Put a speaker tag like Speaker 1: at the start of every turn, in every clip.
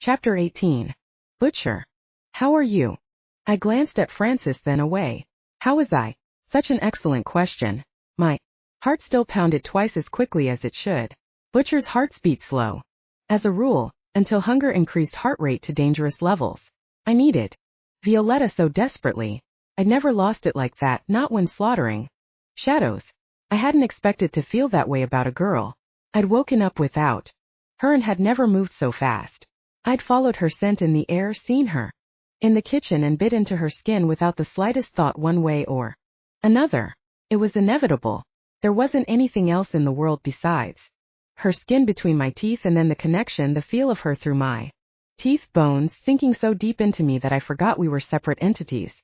Speaker 1: Chapter 18. Butcher. How are you? I glanced at Francis then away. How was I? Such an excellent question. My heart still pounded twice as quickly as it should. Butcher's hearts beat slow. As a rule, until hunger increased heart rate to dangerous levels. I needed Violetta so desperately. I'd never lost it like that, not when slaughtering shadows. I hadn't expected to feel that way about a girl I'd woken up without her and had never moved so fast. I'd followed her scent in the air, seen her in the kitchen and bit into her skin without the slightest thought one way or another. It was inevitable. There wasn't anything else in the world besides her skin between my teeth, and then the connection, the feel of her through my teeth bones, sinking so deep into me that I forgot we were separate entities.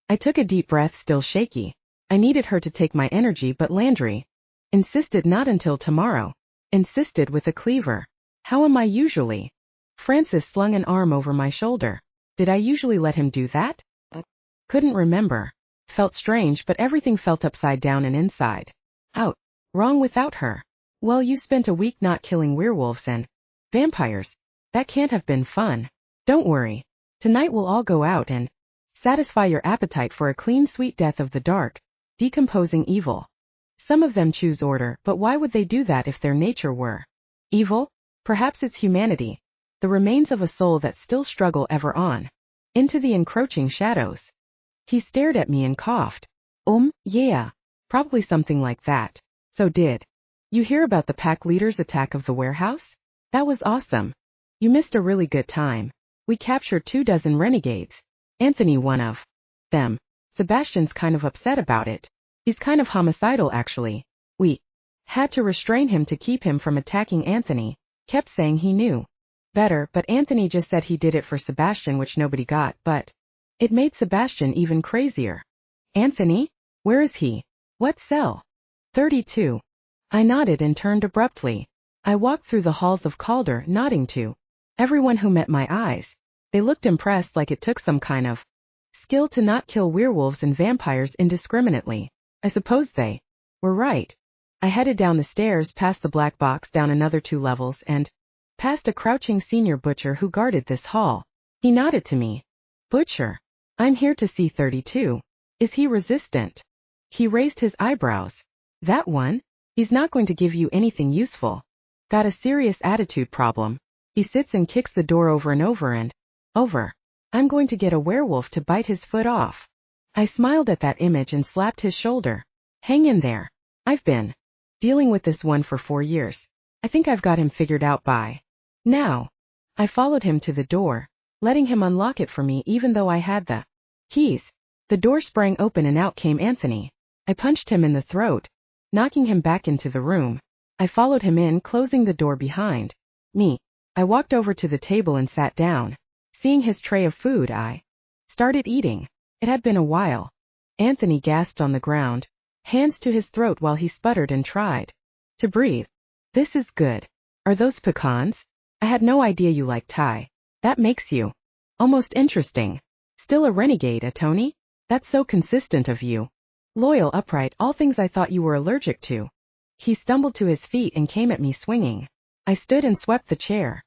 Speaker 1: I took a deep breath, still shaky. I needed her to take my energy, but Landry insisted not until tomorrow. Insisted with a cleaver. How am I usually? Francis slung an arm over my shoulder. Did I usually let him do that? Couldn't remember. Felt strange, but everything felt upside down and inside out. Wrong without her. Well, you spent a week not killing werewolves and vampires. That can't have been fun. Don't worry. Tonight we'll all go out and satisfy your appetite for a clean, sweet death of the dark, decomposing evil. Some of them choose order, but why would they do that if their nature were evil? Perhaps it's humanity, the remains of a soul that still struggle ever on into the encroaching shadows. He stared at me and coughed. Yeah, probably something like that. So did you hear about the pack leader's attack of the warehouse? That was awesome. You missed a really good time. We captured 24 renegades. Anthony one of them. Sebastian's kind of upset about it. He's kind of homicidal, actually. We had to restrain him to keep him from attacking Anthony. Kept saying he knew better, but Anthony just said he did it for Sebastian, which nobody got, but it made Sebastian even crazier. Anthony? Where is he? What cell? 32. I nodded and turned abruptly. I walked through the halls of Calder, nodding to everyone who met my eyes. They looked impressed, like it took some kind of skill to not kill werewolves and vampires indiscriminately. I suppose they were right. I headed down the stairs, past the black box, down another 2 levels, and past a crouching senior butcher who guarded this hall. He nodded to me. Butcher. I'm here to see 32. Is he resistant? He raised his eyebrows. That one? He's not going to give you anything useful. Got a serious attitude problem. He sits and kicks the door over and over and over. I'm going to get a werewolf to bite his foot off. I smiled at that image and slapped his shoulder. Hang in there. I've been dealing with this one for 4 years. I think I've got him figured out by now. I followed him to the door, letting him unlock it for me even though I had the keys. The door sprang open and out came Anthony. I punched him in the throat, knocking him back into the room. I followed him in, closing the door behind me. I walked over to the table and sat down. Seeing his tray of food, I started eating. It had been a while. Anthony gasped on the ground, hands to his throat while he sputtered and tried to breathe. This is good. Are those pecans? I had no idea you liked Thai. That makes you almost interesting. Still a renegade, Tony? That's so consistent of you. Loyal, upright, all things I thought you were allergic to. He stumbled to his feet and came at me swinging. I stood and swept the chair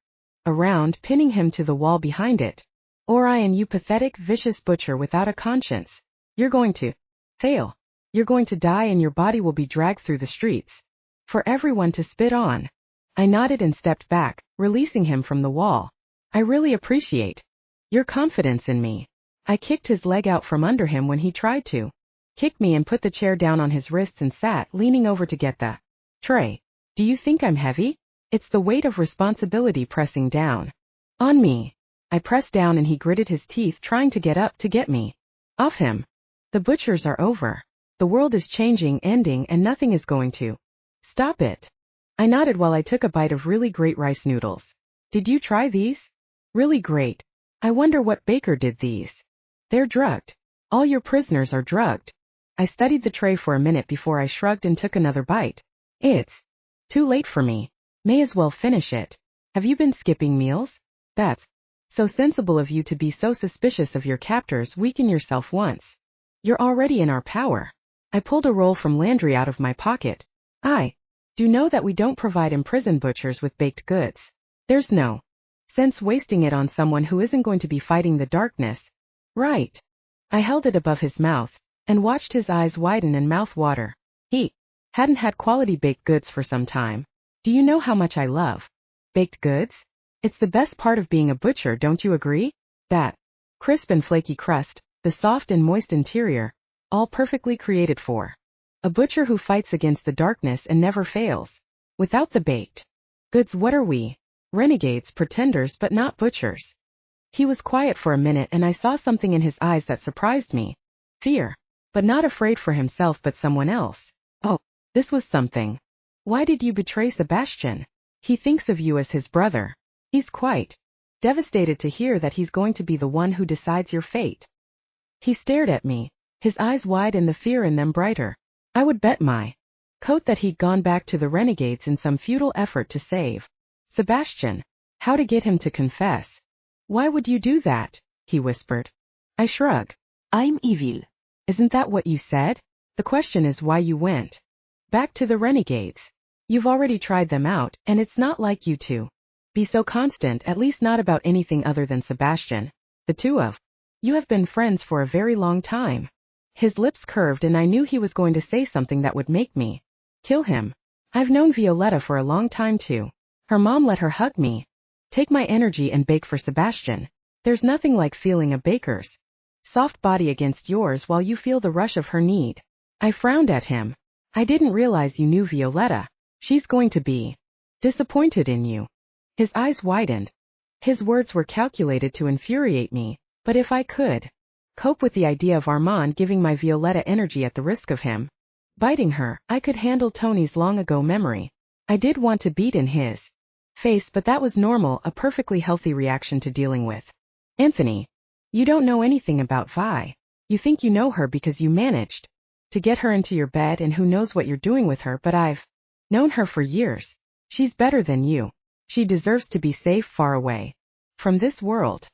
Speaker 1: around, pinning him to the wall behind it. Orion, you pathetic, vicious butcher without a conscience. You're going to fail. You're going to die and your body will be dragged through the streets for everyone to spit on. I nodded and stepped back, releasing him from the wall. I really appreciate your confidence in me. I kicked his leg out from under him when he tried to kick me and put the chair down on his wrists and sat, leaning over to get the tray. Do you think I'm heavy? It's the weight of responsibility pressing down on me. I pressed down and he gritted his teeth, trying to get up to get me off him. The butchers are over. The world is changing, ending, and nothing is going to stop it. I nodded while I took a bite of really great rice noodles. Did you try these? Really great. I wonder what baker did these. They're drugged. All your prisoners are drugged. I studied the tray for a minute before I shrugged and took another bite. It's too late for me. May as well finish it. Have you been skipping meals? That's so sensible of you to be so suspicious of your captors. Weaken yourself once you're already in our power. I pulled a roll from Landry out of my pocket. I do know that we don't provide imprisoned butchers with baked goods. There's no sense wasting it on someone who isn't going to be fighting the darkness. Right. I held it above his mouth, and watched his eyes widen and mouth water. He hadn't had quality baked goods for some time. Do you know how much I love baked goods? It's the best part of being a butcher, don't you agree? That crisp and flaky crust, the soft and moist interior, all perfectly created for a butcher who fights against the darkness and never fails. Without the baked goods, what are we? Renegades, pretenders, but not butchers. He was quiet for a minute, and I saw something in his eyes that surprised me. Fear. But not afraid for himself but someone else. Oh, this was something. Why did you betray Sebastian? He thinks of you as his brother. He's quite devastated to hear that he's going to be the one who decides your fate. He stared at me, his eyes wide and the fear in them brighter. I would bet my coat that he'd gone back to the renegades in some futile effort to save Sebastian. How to get him to confess. Why would you do that? He whispered. I shrugged. I'm evil. Isn't that what you said? The question is why you went back to the renegades. You've already tried them out, and it's not like you to be so constant, at least not about anything other than Sebastian. The two of you have been friends for a very long time. His lips curved, and I knew he was going to say something that would make me kill him. I've known Violetta for a long time too. Her mom let her hug me, take my energy and bake for Sebastian. There's nothing like feeling a baker's soft body against yours while you feel the rush of her need. I frowned at him. I didn't realize you knew Violetta. She's going to be disappointed in you. His eyes widened. His words were calculated to infuriate me, but if I could cope with the idea of Armand giving my Violetta energy at the risk of him biting her, I could handle Tony's long-ago memory. I did want to beat in his face, but that was normal, a perfectly healthy reaction to dealing with Anthony. You don't know anything about Vi. You think you know her because you managed to get her into your bed, and who knows what you're doing with her, but I've known her for years. She's better than you. She deserves to be safe, far away from this world.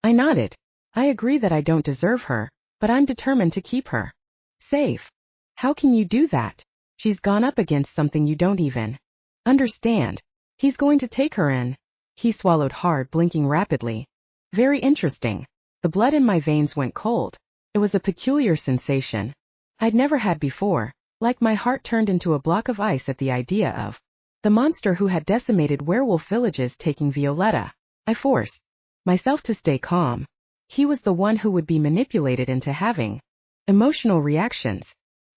Speaker 1: I nodded. I agree that I don't deserve her, but I'm determined to keep her safe. How can you do that? She's gone up against something you don't even understand. He's going to take her in. He swallowed hard, blinking rapidly. Very interesting. The blood in my veins went cold. It was a peculiar sensation I'd never had before, like my heart turned into a block of ice at the idea of the monster who had decimated werewolf villages taking Violetta. I forced myself to stay calm. He was the one who would be manipulated into having emotional reactions.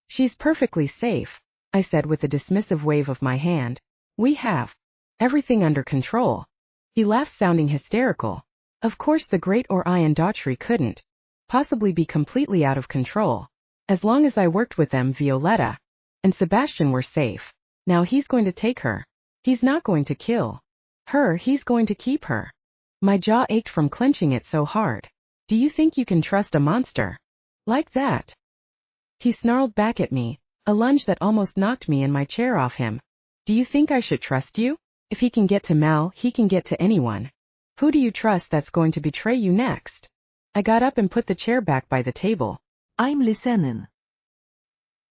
Speaker 1: She's perfectly safe, I said with a dismissive wave of my hand. We have everything under control. He laughed, sounding hysterical. Of course the great Orion Daughtry couldn't possibly be completely out of control. As long as I worked with them, Violetta and Sebastian were safe. Now he's going to take her. He's not going to kill her, he's going to keep her. My jaw ached from clenching it so hard. Do you think you can trust a monster like that? He snarled back at me, a lunge that almost knocked me and my chair off him. Do you think I should trust you? If he can get to Mal, he can get to anyone. Who do you trust that's going to betray you next? I got up and put the chair back by the table. I'm listening.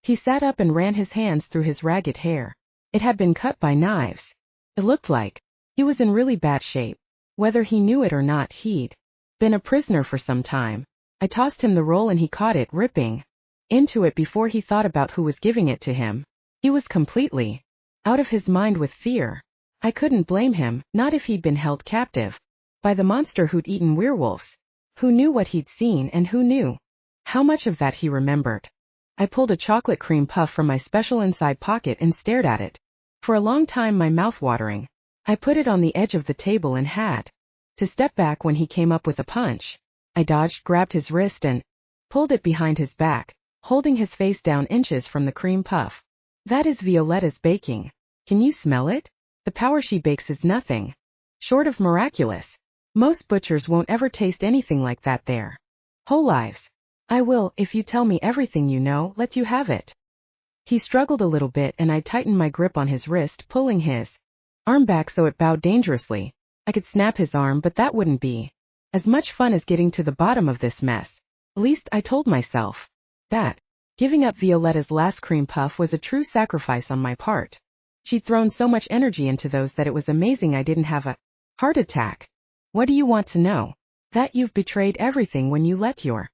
Speaker 1: He sat up and ran his hands through his ragged hair. It had been cut by knives. It looked like he was in really bad shape. Whether he knew it or not, he'd been a prisoner for some time. I tossed him the roll and he caught it, ripping into it before he thought about who was giving it to him. He was completely out of his mind with fear. I couldn't blame him, not if he'd been held captive by the monster who'd eaten werewolves. Who knew what he'd seen, and who knew how much of that he remembered? I pulled a chocolate cream puff from my special inside pocket and stared at it for a long time, my mouth watering. I put it on the edge of the table and had to step back when he came up with a punch. I dodged, grabbed his wrist and pulled it behind his back, holding his face down inches from the cream puff. That is Violetta's baking. Can you smell it? The power she bakes is nothing short of miraculous. Most butchers won't ever taste anything like that their whole lives. I will, if you tell me everything you know, let you have it. He struggled a little bit and I tightened my grip on his wrist, pulling his arm back so it bowed dangerously. I could snap his arm, but that wouldn't be as much fun as getting to the bottom of this mess. At least I told myself that. Giving up Violetta's last cream puff was a true sacrifice on my part. She'd thrown so much energy into those that it was amazing I didn't have a heart attack. What do you want to know? That you've betrayed everything when you let your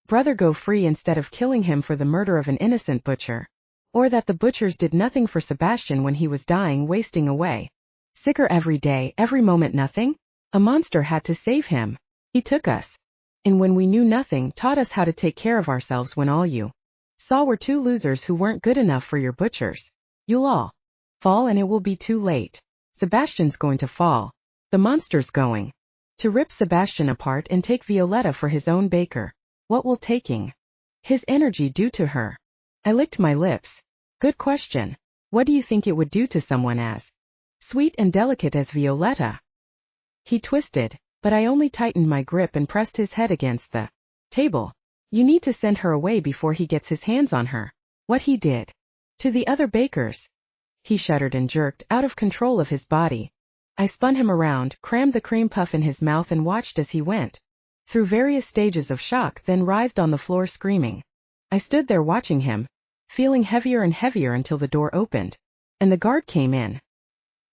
Speaker 1: brother go free instead of killing him for the murder of an innocent butcher. Or that the butchers did nothing for Sebastian when he was dying, wasting away. Sicker every day, every moment, nothing? A monster had to save him. He took us. And when we knew nothing, taught us how to take care of ourselves when all you saw were two losers who weren't good enough for your butchers. You'll all fall and it will be too late. Sebastian's going to fall. The monster's going to rip Sebastian apart and take Violetta for his own baker. What will taking his energy do to her? I licked my lips. Good question. What do you think it would do to someone as sweet and delicate as Violetta? He twisted, but I only tightened my grip and pressed his head against the table. You need to send her away before he gets his hands on her. What he did to the other bakers. He shuddered and jerked, out of control of his body. I spun him around, crammed the cream puff in his mouth and watched as he went through various stages of shock, then writhed on the floor screaming. I stood there watching him, feeling heavier and heavier until the door opened, and the guard came in.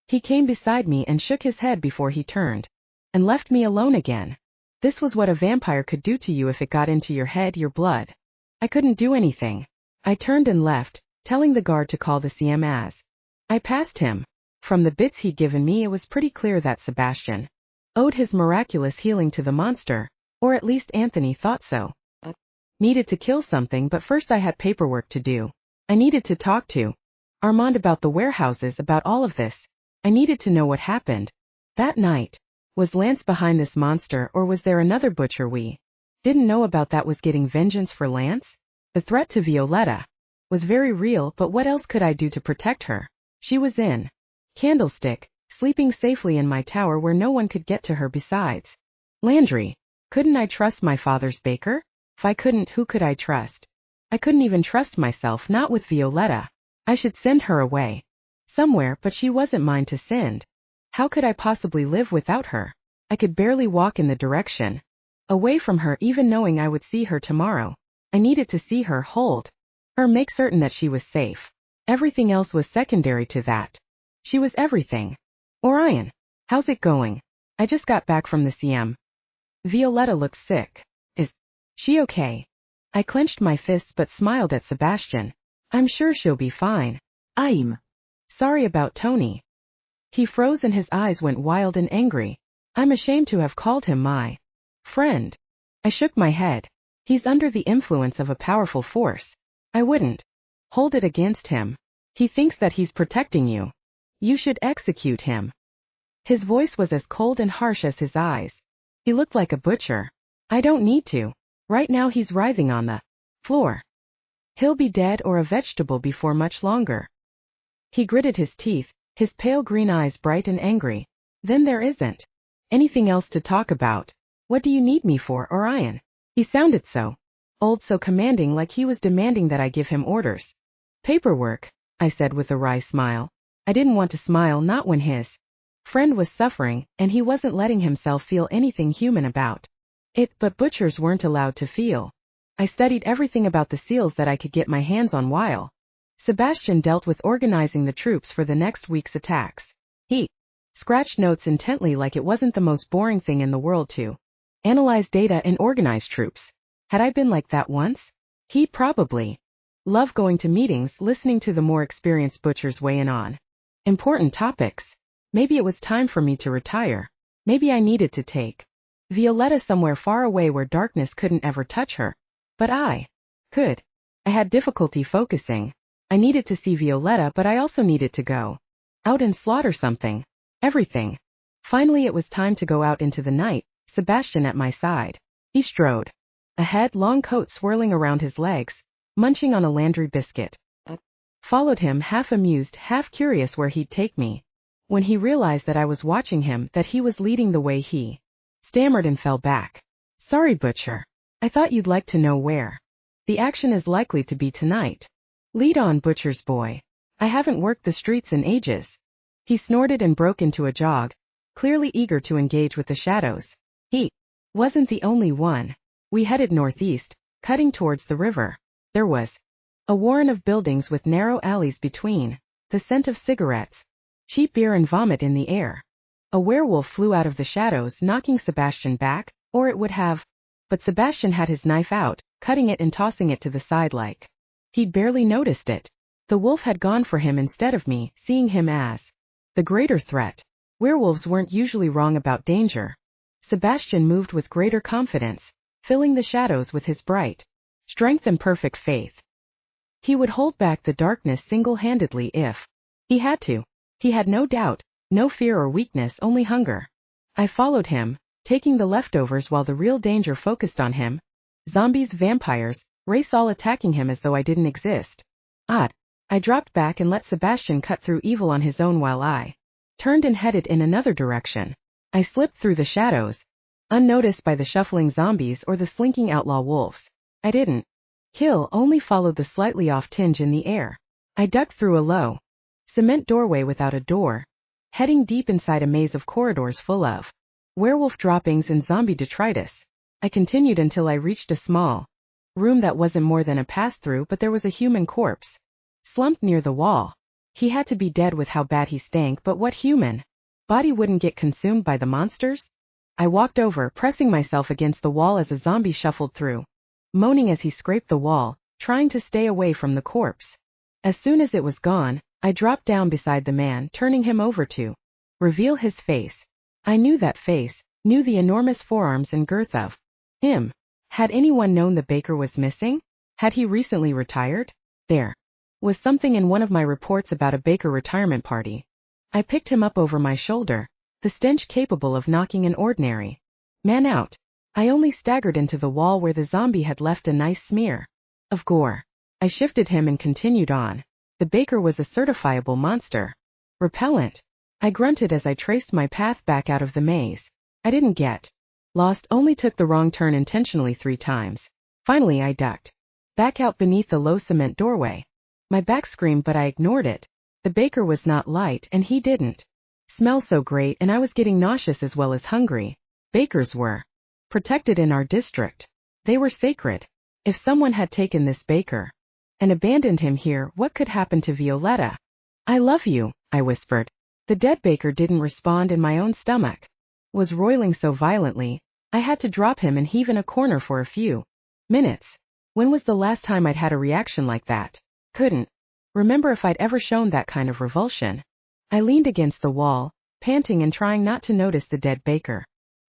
Speaker 1: He came beside me and shook his head before he turned and left me alone again. This was what a vampire could do to you if it got into your head, your blood. I couldn't do anything. I turned and left, telling the guard to call the CM as I passed him. From the bits he'd given me, it was pretty clear that Sebastian owed his miraculous healing to the monster, or at least Anthony thought so. Needed to kill something, but first I had paperwork to do. I needed to talk to Armand about the warehouses, about all of this. I needed to know what happened that night. Was Lance behind this monster, or was there another butcher we didn't know about that was getting vengeance for Lance? The threat to Violetta was very real, but what else could I do to protect her? She was in Candlestick, sleeping safely in my tower where no one could get to her besides Landry. Couldn't I trust my father's baker? If I couldn't, who could I trust? I couldn't even trust myself, not with Violetta. I should send her away somewhere, but she wasn't mine to send. How could I possibly live without her? I could barely walk in the direction away from her, even knowing I would see her tomorrow. I needed to see her, hold her, make certain that she was safe. Everything else was secondary to that. She was everything. Orion, how's it going? I just got back from the CM. Violetta looks sick. Is she okay? I clenched my fists but smiled at Sebastian. I'm sure she'll be fine. I'm sorry about Tony. He froze and his eyes went wild and angry. I'm ashamed to have called him my friend. I shook my head. He's under the influence of a powerful force. I wouldn't hold it against him. He thinks that he's protecting you. You should execute him. His voice was as cold and harsh as his eyes. He looked like a butcher. I don't need to. Right now he's writhing on the floor. He'll be dead or a vegetable before much longer. He gritted his teeth, his pale green eyes bright and angry. Then there isn't anything else to talk about. What do you need me for, Orion? He sounded so old, so commanding, like he was demanding that I give him orders. Paperwork, I said with a wry smile. I didn't want to smile, not when his friend was suffering, and he wasn't letting himself feel anything human about it, but butchers weren't allowed to feel. I studied everything about the seals that I could get my hands on while Sebastian dealt with organizing the troops for the next week's attacks. He scratched notes intently, like it wasn't the most boring thing in the world to analyze data and organize troops. Had I been like that once? He'd probably love going to meetings, listening to the more experienced butchers weigh in on important topics. Maybe it was time for me to retire. Maybe I needed to take Violetta somewhere far away where darkness couldn't ever touch her. But I could. I had difficulty focusing. I needed to see Violetta, but I also needed to go out and slaughter something. Everything. Finally it was time to go out into the night, Sebastian at my side. He strode ahead, long coat swirling around his legs, munching on a Landry biscuit. Followed him, half amused, half curious where he'd take me. When he realized that I was watching him, that he was leading the way, he stammered and fell back. Sorry, butcher. I thought you'd like to know where the action is likely to be tonight. Lead on, butcher's boy. I haven't worked the streets in ages. He snorted and broke into a jog, clearly eager to engage with the shadows. He wasn't the only one. We headed northeast, cutting towards the river. There was a warren of buildings with narrow alleys between, the scent of cigarettes, cheap beer and vomit in the air. A werewolf flew out of the shadows, knocking Sebastian back, or it would have. But Sebastian had his knife out, cutting it and tossing it to the side like he'd barely noticed it. The wolf had gone for him instead of me, seeing him as the greater threat. Werewolves weren't usually wrong about danger. Sebastian moved with greater confidence, filling the shadows with his bright strength and perfect faith. He would hold back the darkness single-handedly if he had to. He had no doubt, no fear or weakness, only hunger. I followed him, taking the leftovers while the real danger focused on him. Zombies, vampires, race all attacking him as though I didn't exist. Odd. I dropped back and let Sebastian cut through evil on his own while I turned and headed in another direction. I slipped through the shadows, unnoticed by the shuffling zombies or the slinking outlaw wolves. I didn't kill, only followed the slightly off tinge in the air. I ducked through a low cement doorway without a door, heading deep inside a maze of corridors full of werewolf droppings and zombie detritus. I continued until I reached a small room that wasn't more than a pass-through, but there was a human corpse slumped near the wall. He had to be dead with how bad he stank, but what human body wouldn't get consumed by the monsters? I walked over, pressing myself against the wall as a zombie shuffled through, moaning as he scraped the wall, trying to stay away from the corpse. As soon as it was gone, I dropped down beside the man, turning him over to reveal his face. I knew that face, knew the enormous forearms and girth of him. Had anyone known the baker was missing? Had he recently retired? There was something in one of my reports about a baker retirement party. I picked him up over my shoulder, the stench capable of knocking an ordinary man out. I only staggered into the wall where the zombie had left a nice smear of gore. I shifted him and continued on. The baker was a certifiable monster. Repellent. I grunted as I traced my path back out of the maze. I didn't get lost, only took the wrong turn intentionally 3 times. Finally I ducked back out beneath the low cement doorway. My back screamed, but I ignored it. The baker was not light, and he didn't smell so great, and I was getting nauseous as well as hungry. Bakers were protected in our district. They were sacred. If someone had taken this baker and abandoned him here, what could happen to Violetta? I love you, I whispered. The dead baker didn't respond, and my own stomach was roiling so violently, I had to drop him and heave in a corner for a few minutes. When was the last time I'd had a reaction like that? Couldn't remember if I'd ever shown that kind of revulsion. I leaned against the wall, panting and trying not to notice the dead baker.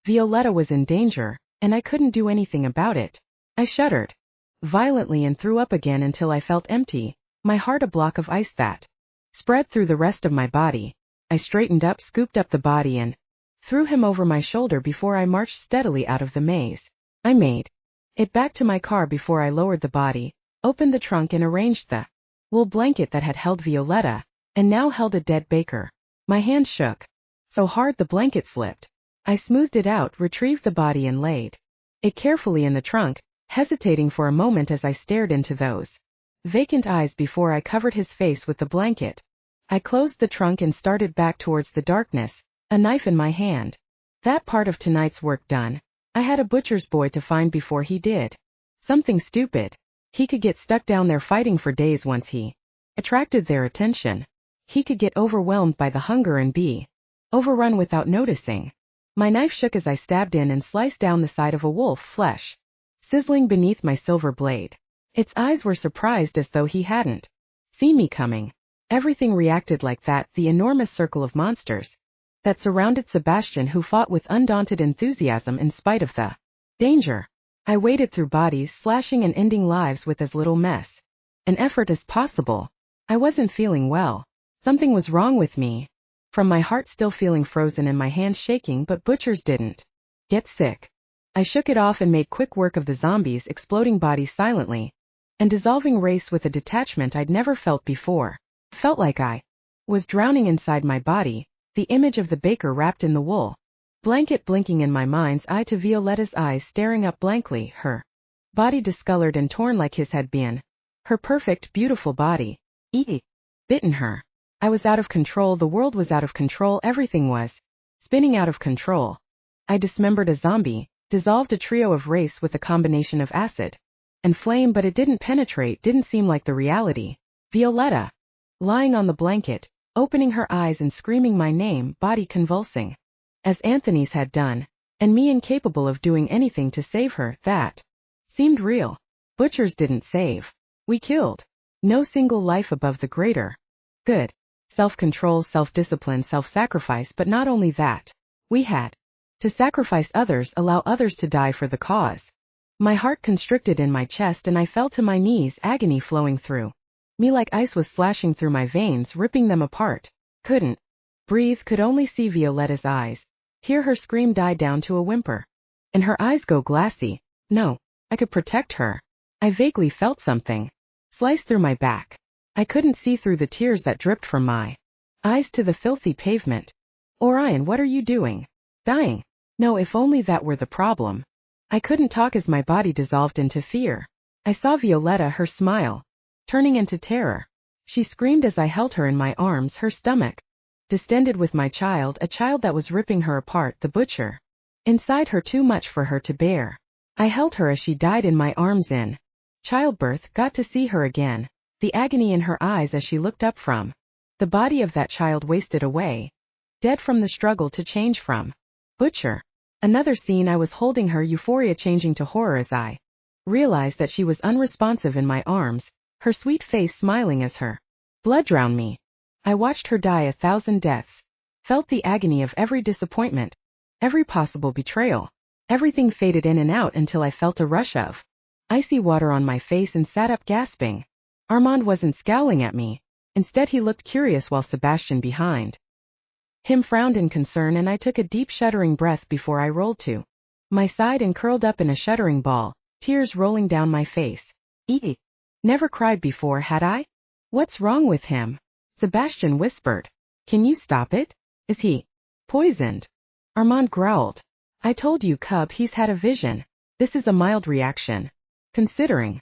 Speaker 1: Violetta was in danger, and I couldn't do anything about it. I shuddered violently and threw up again until I felt empty, my heart a block of ice that spread through the rest of my body. I straightened up, scooped up the body, and threw him over my shoulder before I marched steadily out of the maze. I made it back to my car before I lowered the body, opened the trunk and arranged the wool blanket that had held Violetta, and now held a dead baker. My hand shook so hard the blanket slipped. I smoothed it out, retrieved the body and laid it carefully in the trunk, hesitating for a moment as I stared into those vacant eyes before I covered his face with the blanket. I closed the trunk and started back towards the darkness, a knife in my hand. That part of tonight's work done, I had a butcher's boy to find before he did something stupid. He could get stuck down there fighting for days once he attracted their attention. He could get overwhelmed by the hunger and be overrun without noticing. My knife shook as I stabbed in and sliced down the side of a wolf, flesh sizzling beneath my silver blade. Its eyes were surprised, as though he hadn't seen me coming. Everything reacted like that, the enormous circle of monsters that surrounded Sebastian, who fought with undaunted enthusiasm in spite of the danger. I waded through bodies, slashing and ending lives with as little mess and effort as possible. I wasn't feeling well. Something was wrong with me. From my heart still feeling frozen and my hands shaking, but butchers didn't get sick. I shook it off and made quick work of the zombies, exploding bodies silently and dissolving race with a detachment I'd never felt before. Felt like I was drowning inside my body, the image of the baker wrapped in the wool blanket blinking in my mind's eye to Violetta's eyes staring up blankly, her body discolored and torn like his had been. Her perfect, beautiful body bitten her. I was out of control, the world was out of control, everything was spinning out of control. I dismembered a zombie, dissolved a trio of wraiths with a combination of acid and flame, but it didn't penetrate, didn't seem like the reality. Violetta, lying on the blanket, opening her eyes and screaming my name, body convulsing. as Anthony's had done, and me incapable of doing anything to save her. That seemed real. Butchers didn't save. We killed. No single life above the greater good. Self-control, self-discipline, self-sacrifice, but not only that. We had to sacrifice others, allow others to die for the cause. My heart constricted in my chest and I fell to my knees, agony flowing through me like ice was slashing through my veins, ripping them apart. Couldn't breathe, could only see Violetta's eyes, hear her scream die down to a whimper, and her eyes go glassy. No, I could protect her. I vaguely felt something slice through my back. I couldn't see through the tears that dripped from my eyes to the filthy pavement. Orion, what are you doing? Dying? No, if only that were the problem. I couldn't talk as my body dissolved into fear. I saw Violetta, her smile turning into terror. She screamed as I held her in my arms, her stomach distended with my child, a child that was ripping her apart, the butcher inside her, too much for her to bear. I held her as she died in my arms in childbirth, got to see her again, the agony in her eyes as she looked up from the body of that child wasted away, dead from the struggle to change from butcher. Another scene, I was holding her, euphoria changing to horror as I realized that she was unresponsive in my arms, her sweet face smiling as her blood drowned me. I watched her die 1,000 deaths, felt the agony of every disappointment, every possible betrayal. Everything faded in and out until I felt a rush of icy water on my face and sat up gasping. Armand wasn't scowling at me. Instead he looked curious while Sebastian behind him frowned in concern, and I took a deep shuddering breath before I rolled to my side and curled up in a shuddering ball, tears rolling down my face. Never cried before, had I? What's wrong with him? Sebastian whispered. Can you stop it? Is he poisoned? Armand growled. I told you, cub, he's had a vision. This is a mild reaction, considering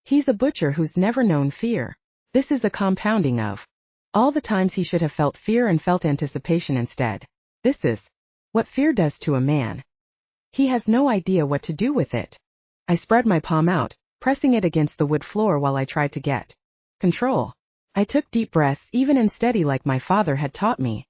Speaker 1: he's a butcher who's never known fear. This is a compounding of all the times he should have felt fear and felt anticipation instead. This is what fear does to a man. He has no idea what to do with it. I spread my palm out, pressing it against the wood floor while I tried to get control. I took deep breaths, even and steady, like my father had taught me.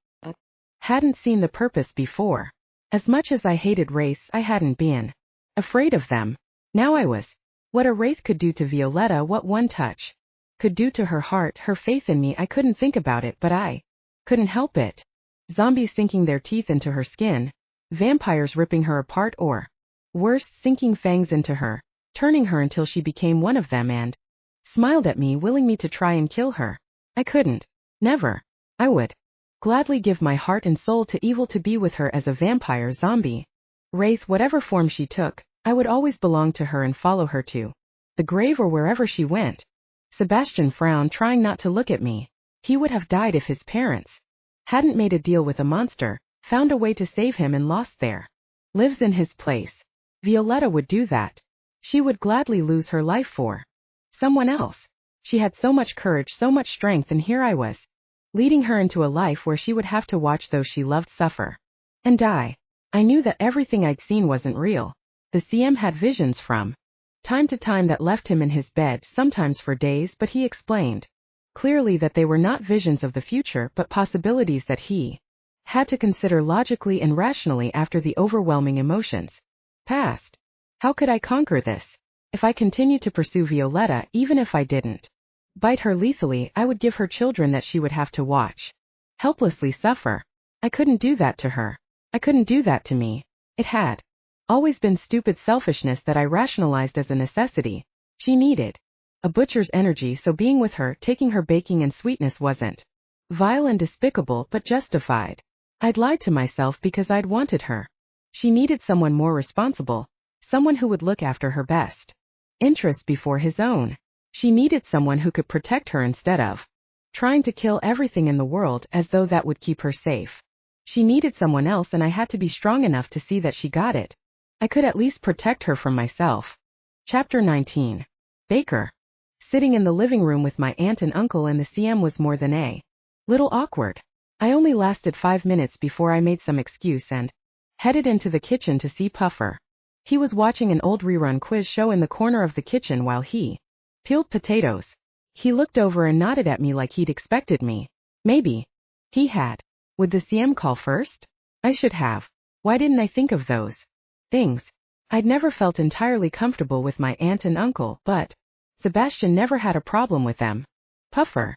Speaker 1: Hadn't seen the purpose before. As much as I hated wraiths, I hadn't been afraid of them. Now I was. What a wraith could do to Violetta, what one touch could do to her heart, her faith in me. I couldn't think about it, but I couldn't help it. Zombies sinking their teeth into her skin, vampires ripping her apart, or worse, sinking fangs into her, turning her until she became one of them and smiled at me, willing me to try and kill her. I couldn't. Never. I would gladly give my heart and soul to evil to be with her as a vampire, zombie, wraith, whatever form she took. I would always belong to her and follow her to the grave or wherever she went. Sebastian frowned, trying not to look at me. He would have died if his parents hadn't made a deal with a monster, found a way to save him, and lost their lives in his place. Violetta would do that. She would gladly lose her life for someone else. She had so much courage, so much strength, and here I was, leading her into a life where she would have to watch those she loved suffer and die. I knew that everything I'd seen wasn't real. The CM had visions from time to time that left him in his bed, sometimes for days, but he explained clearly that they were not visions of the future, but possibilities that he had to consider logically and rationally after the overwhelming emotions passed. How could I conquer this? If I continued to pursue Violetta, even if I didn't bite her lethally, I would give her children that she would have to watch helplessly suffer. I couldn't do that to her. I couldn't do that to me. It had always been stupid selfishness that I rationalized as a necessity. She needed a butcher's energy, so being with her, taking her baking and sweetness wasn't vile and despicable, but justified. I'd lied to myself because I'd wanted her. She needed someone more responsible, someone who would look after her best interests before his own. She needed someone who could protect her instead of trying to kill everything in the world as though that would keep her safe. She needed someone else, and I had to be strong enough to see that she got it. I could at least protect her from myself. Chapter 19. Baker. Sitting in the living room with my aunt and uncle and the CM was more than a little awkward. I only lasted 5 minutes before I made some excuse and headed into the kitchen to see Puffer. He was watching an old rerun quiz show in the corner of the kitchen while he peeled potatoes. He looked over and nodded at me like he'd expected me. Maybe he had. Would the CM call first? I should have. Why didn't I think of those things? I'd never felt entirely comfortable with my aunt and uncle, but Sebastian never had a problem with them. Puffer,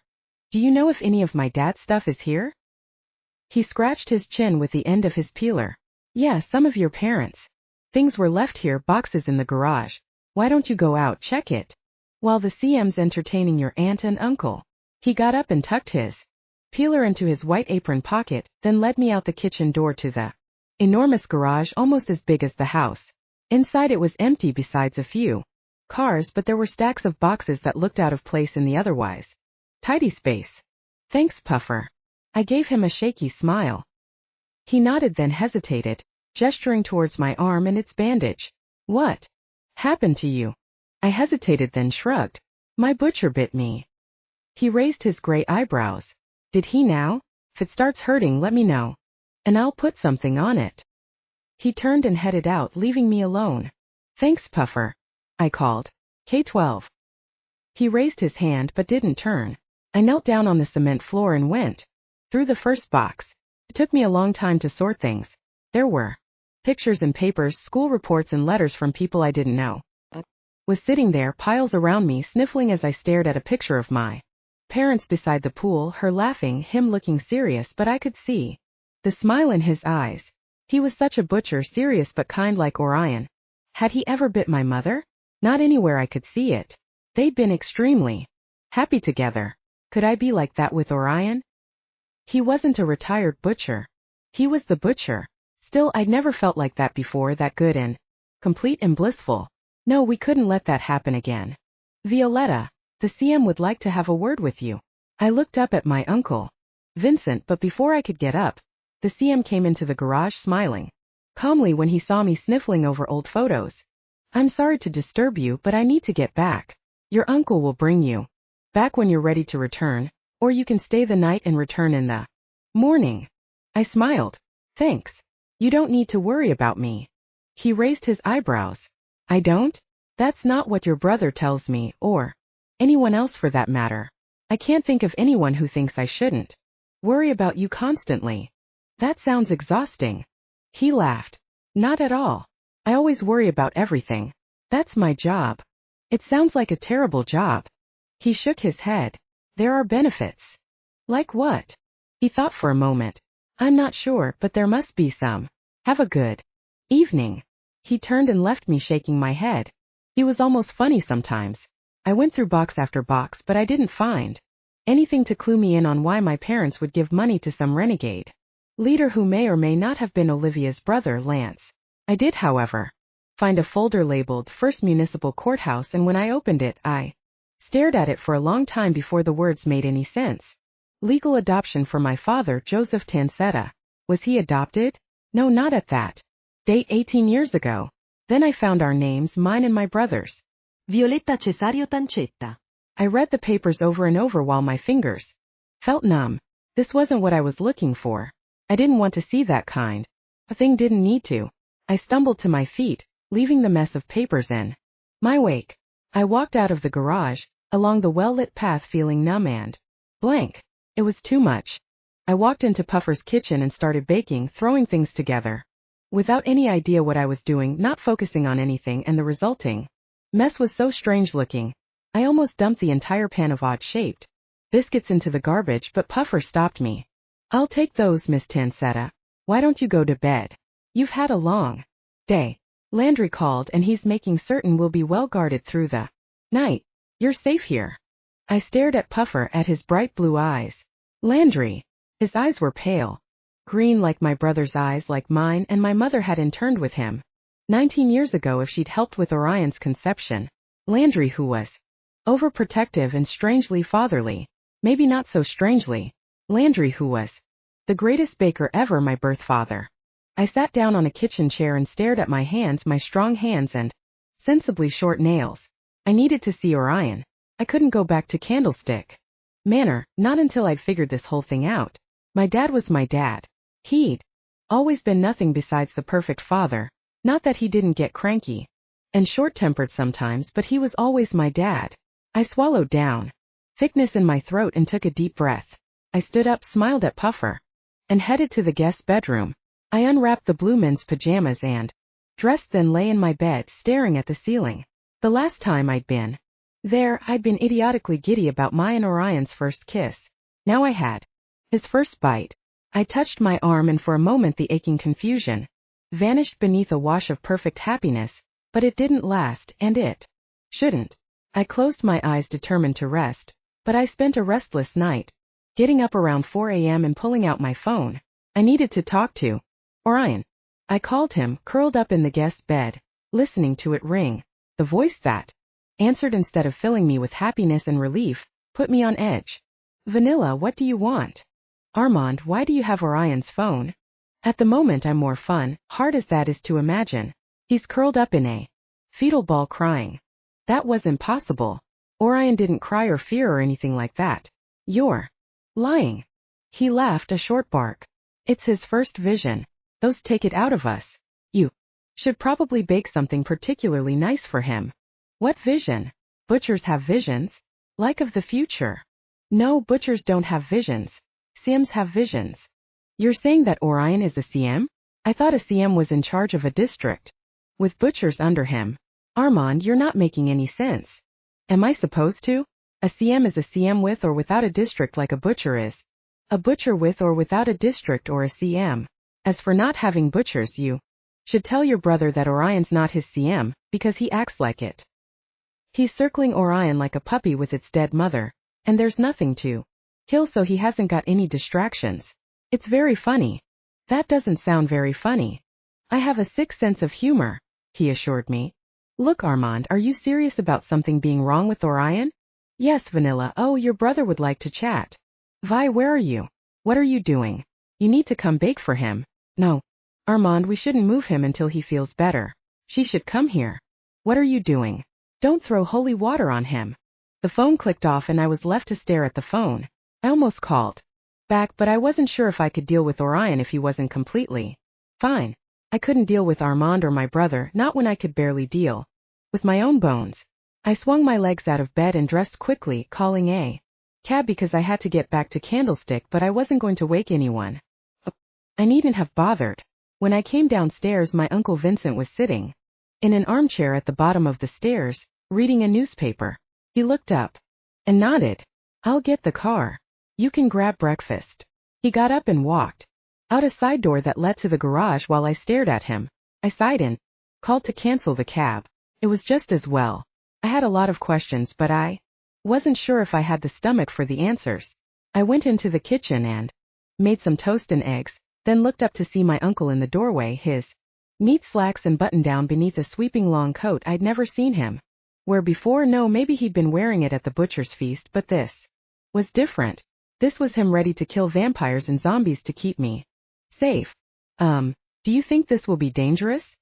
Speaker 1: do you know if any of my dad's stuff is here? He scratched his chin with the end of his peeler. Yeah, some of your parents' things were left here, boxes in the garage. Why don't you go out, check it? While the CM's entertaining your aunt and uncle. He got up and tucked his peeler into his white apron pocket, then led me out the kitchen door to the enormous garage almost as big as the house. Inside it was empty besides a few cars, but there were stacks of boxes that looked out of place in the otherwise tidy space. Thanks, Puffer. I gave him a shaky smile. He nodded, then hesitated, gesturing towards my arm and its bandage. What happened to you? I hesitated, then shrugged. My butcher bit me. He raised his gray eyebrows. Did he now? If it starts hurting, let me know, and I'll put something on it. He turned and headed out, leaving me alone. Thanks, Puffer, I called. K-12. He raised his hand but didn't turn. I knelt down on the cement floor and went through the first box. It took me a long time to sort things. There were pictures and papers, school reports and letters from people I didn't know. Was sitting there, piles around me, sniffling as I stared at a picture of my parents beside the pool, her laughing, him looking serious, but I could see the smile in his eyes. He was such a butcher, serious but kind, like Orion. Had he ever bit my mother? Not anywhere I could see it. They'd been extremely happy together. Could I be like that with Orion? He wasn't a retired butcher. He was the butcher. Still, I'd never felt like that before, that good and complete and blissful. No, we couldn't let that happen again. Violetta, the CM would like to have a word with you. I looked up at my uncle, Vincent, but before I could get up, the CM came into the garage smiling calmly when he saw me sniffling over old photos. I'm sorry to disturb you, but I need to get back. Your uncle will bring you back when you're ready to return, or you can stay the night and return in the morning. I smiled. Thanks. You don't need to worry about me. He raised his eyebrows. I don't? That's not what your brother tells me, or anyone else for that matter. I can't think of anyone who thinks I shouldn't worry about you constantly. That sounds exhausting. He laughed. Not at all. I always worry about everything. That's my job. It sounds like a terrible job. He shook his head. There are benefits. Like what? He thought for a moment. I'm not sure, but there must be some. Have a good evening. He turned and left me shaking my head. He was almost funny sometimes. I went through box after box, but I didn't find anything to clue me in on why my parents would give money to some renegade leader who may or may not have been Olivia's brother, Lance. I did, however, find a folder labeled First Municipal Courthouse, and when I opened it, I stared at it for a long time before the words made any sense. Legal adoption for my father, Joseph Tancetta. Was he adopted? No, not at that date 18 years ago. Then I found our names, mine and my brother's. Violetta Cesario Tancetta. I read the papers over and over while my fingers felt numb. This wasn't what I was looking for. I didn't want to see that kind. A thing didn't need to. I stumbled to my feet, leaving the mess of papers in my wake. I walked out of the garage, along the well-lit path, feeling numb and blank. It was too much. I walked into Puffer's kitchen and started baking, throwing things together, without any idea what I was doing, not focusing on anything, and the resulting mess was so strange looking. I almost dumped the entire pan of odd-shaped biscuits into the garbage, but Puffer stopped me. I'll take those, Miss Tancetta. Why don't you go to bed? You've had a long day. Landry called, and he's making certain we'll be well guarded through the night. You're safe here. I stared at Puffer, at his bright blue eyes. Landry. His eyes were pale green, like my brother's eyes, like mine, and my mother had interned with him 19 years ago if she'd helped with Orion's conception. Landry, who was overprotective and strangely fatherly. Maybe not so strangely. Landry, who was the greatest baker ever, my birth father. I sat down on a kitchen chair and stared at my hands, my strong hands and sensibly short nails. I needed to see Orion. I couldn't go back to Candlestick Manor, not until I'd figured this whole thing out. My dad was my dad. He'd always been nothing besides the perfect father. Not that he didn't get cranky and short-tempered sometimes, but he was always my dad. I swallowed down thickness in my throat and took a deep breath. I stood up, smiled at Puffer, and headed to the guest bedroom. I unwrapped the blue men's pajamas and, dressed, then lay in my bed staring at the ceiling. The last time I'd been there, I'd been idiotically giddy about my and Orion's first kiss. Now I had his first bite. I touched my arm and for a moment the aching confusion vanished beneath a wash of perfect happiness, but it didn't last, and it shouldn't. I closed my eyes determined to rest, but I spent a restless night, getting up around 4 a.m. and pulling out my phone. I needed to talk to Orion. I called him, curled up in the guest bed, listening to it ring. The voice that answered, instead of filling me with happiness and relief, put me on edge. Vanilla, what do you want? Armand, why do you have Orion's phone? At the moment I'm more fun, hard as that is to imagine. He's curled up in a fetal ball crying. That wasn't possible. Orion didn't cry or fear or anything like that. You're lying. He laughed, a short bark. It's his first vision. Those take it out of us. You should probably bake something particularly nice for him. What vision? Butchers have visions? Like of the future? No, butchers don't have visions. CMs have visions. You're saying that Orion is a CM? I thought a CM was in charge of a district, with butchers under him. Armand, you're not making any sense. Am I supposed to? A CM is a CM with or without a district, like a butcher is. A butcher with or without a district, or a CM. As for not having butchers, you should tell your brother that Orion's not his CM, because he acts like it. He's circling Orion like a puppy with its dead mother, and there's nothing to kill, so he hasn't got any distractions. It's very funny. That doesn't sound very funny. I have a sick sense of humor, he assured me. Look, Armand, are you serious about something being wrong with Orion? Yes, Vanilla. Oh, your brother would like to chat. Vi, where are you? What are you doing? You need to come bake for him. No. Armand, we shouldn't move him until he feels better. She should come here. What are you doing? Don't throw holy water on him. The phone clicked off and I was left to stare at the phone. I almost called back, but I wasn't sure if I could deal with Orion if he wasn't completely fine. I couldn't deal with Armand or my brother, not when I could barely deal with my own bones. I swung my legs out of bed and dressed quickly, calling a cab because I had to get back to Candlestick, but I wasn't going to wake anyone. I needn't have bothered. When I came downstairs, my Uncle Vincent was sitting in an armchair at the bottom of the stairs, reading a newspaper. He looked up and nodded. I'll get the car. You can grab breakfast. He got up and walked out a side door that led to the garage while I stared at him. I sighed and called to cancel the cab. It was just as well. I had a lot of questions, but I wasn't sure if I had the stomach for the answers. I went into the kitchen and made some toast and eggs, then looked up to see my uncle in the doorway, his neat slacks and button-down beneath a sweeping long coat I'd never seen him wear before. No, maybe he'd been wearing it at the butcher's feast, but this was different. This was him ready to kill vampires and zombies to keep me safe. Do you think this will be dangerous?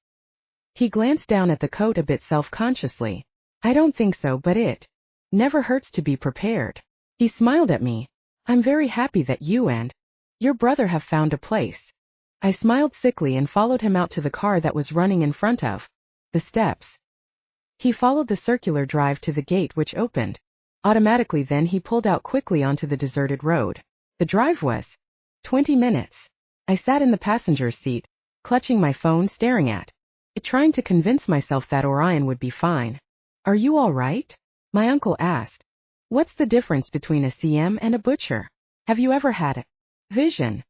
Speaker 1: He glanced down at the coat a bit self-consciously. I don't think so, but it never hurts to be prepared. He smiled at me. I'm very happy that you and your brother have found a place. I smiled sickly and followed him out to the car that was running in front of the steps. He followed the circular drive to the gate, which opened automatically. Then he pulled out quickly onto the deserted road. The drive was 20 minutes. I sat in the passenger's seat, clutching my phone, staring at it, trying to convince myself that Orion would be fine. Are you all right? My uncle asked. What's the difference between a CM and a butcher? Have you ever had a vision?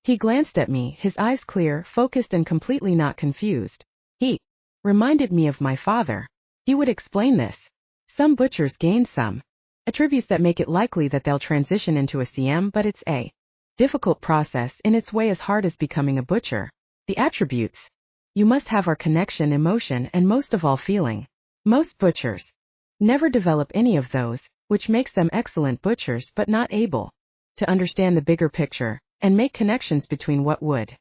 Speaker 1: He glanced at me, his eyes clear, focused, and completely not confused. He reminded me of my father. He would explain this. Some butchers gain some attributes that make it likely that they'll transition into a CM, but it's a difficult process, in its way as hard as becoming a butcher. The attributes you must have are connection, emotion, and most of all feeling. Most butchers never develop any of those, which makes them excellent butchers but not able to understand the bigger picture and make connections between what would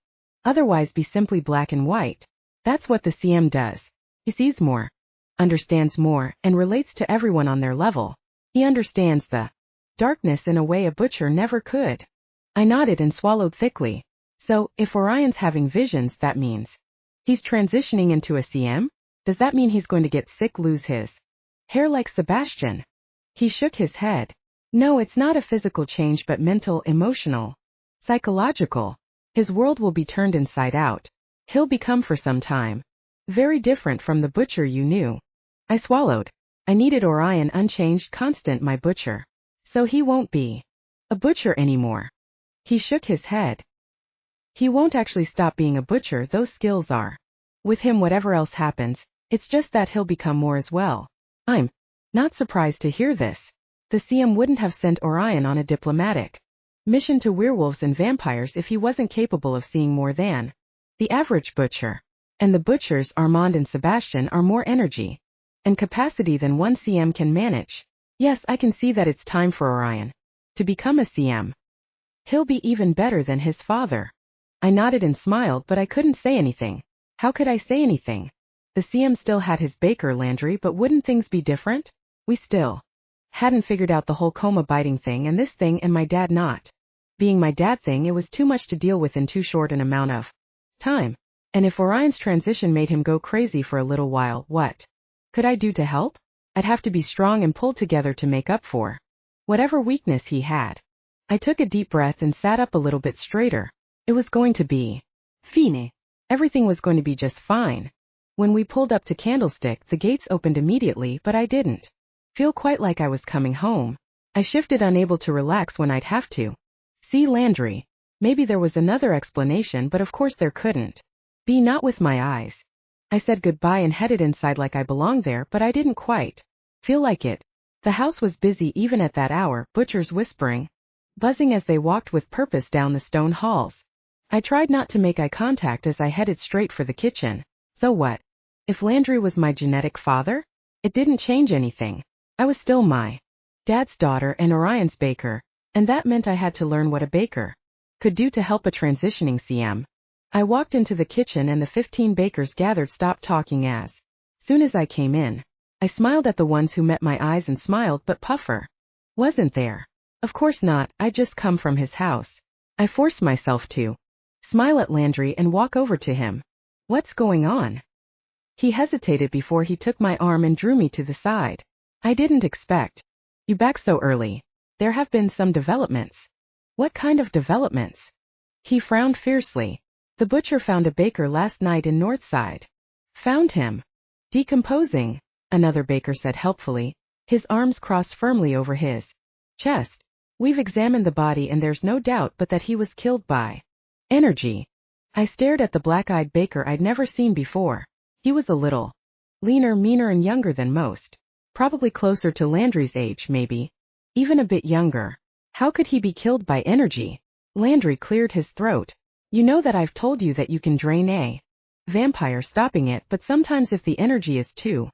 Speaker 1: otherwise be simply black and white. That's what the CM does. He sees more, understands more, and relates to everyone on their level. He understands the darkness in a way a butcher never could. I nodded and swallowed thickly. So, if Orion's having visions, that means he's transitioning into a CM? Does that mean he's going to get sick, lose his hair like Sebastian? He shook his head. No, it's not a physical change but mental, emotional, psychological. His world will be turned inside out. He'll become for some time very different from the butcher you knew. I swallowed. I needed Orion unchanged, constant, my butcher. So he won't be a butcher anymore. He shook his head. He won't actually stop being a butcher, those skills are with him whatever else happens, it's just that he'll become more as well. I'm not surprised to hear this. The CM wouldn't have sent Orion on a diplomatic mission to werewolves and vampires if he wasn't capable of seeing more than the average butcher. And the butchers, Armand and Sebastian, are more energy and capacity than one CM can manage. Yes, I can see that it's time for Orion to become a CM. He'll be even better than his father. I nodded and smiled, but I couldn't say anything. How could I say anything? The CM still had his baker, Landry, but wouldn't things be different? We still hadn't figured out the whole coma biting thing, and this thing, and my dad not being my dad thing, it was too much to deal with in too short an amount of time. And if Orion's transition made him go crazy for a little while, what could I do to help? I'd have to be strong and pulled together to make up for whatever weakness he had. I took a deep breath and sat up a little bit straighter. It was going to be fine. Everything was going to be just fine. When we pulled up to Candlestick, the gates opened immediately, but I didn't feel quite like I was coming home. I shifted, unable to relax when I'd have to see Landry. Maybe there was another explanation, but of course there couldn't be, not with my eyes. I said goodbye and headed inside like I belonged there, but I didn't quite feel like it. The house was busy even at that hour, butchers whispering, buzzing as they walked with purpose down the stone halls. I tried not to make eye contact as I headed straight for the kitchen. So what? If Landry was my genetic father? It didn't change anything. I was still my dad's daughter and Orion's baker, and that meant I had to learn what a baker could do to help a transitioning CM. I walked into the kitchen and the 15 bakers gathered stopped talking as soon as I came in. I smiled at the ones who met my eyes and smiled, but Puffer wasn't there. Of course not, I'd just come from his house. I forced myself to smile at Landry and walk over to him. What's going on? He hesitated before he took my arm and drew me to the side. I didn't expect you back so early. There have been some developments. What kind of developments? He frowned fiercely. The butcher found a baker last night in Northside. Found him decomposing, another baker said helpfully, his arms crossed firmly over his chest. We've examined the body and there's no doubt but that he was killed by energy. I stared at the black-eyed baker I'd never seen before. He was a little leaner, meaner, and younger than most. Probably closer to Landry's age, maybe. Even a bit younger. How could he be killed by energy? Landry cleared his throat. You know that I've told you that you can drain a vampire stopping it, but sometimes if the energy is too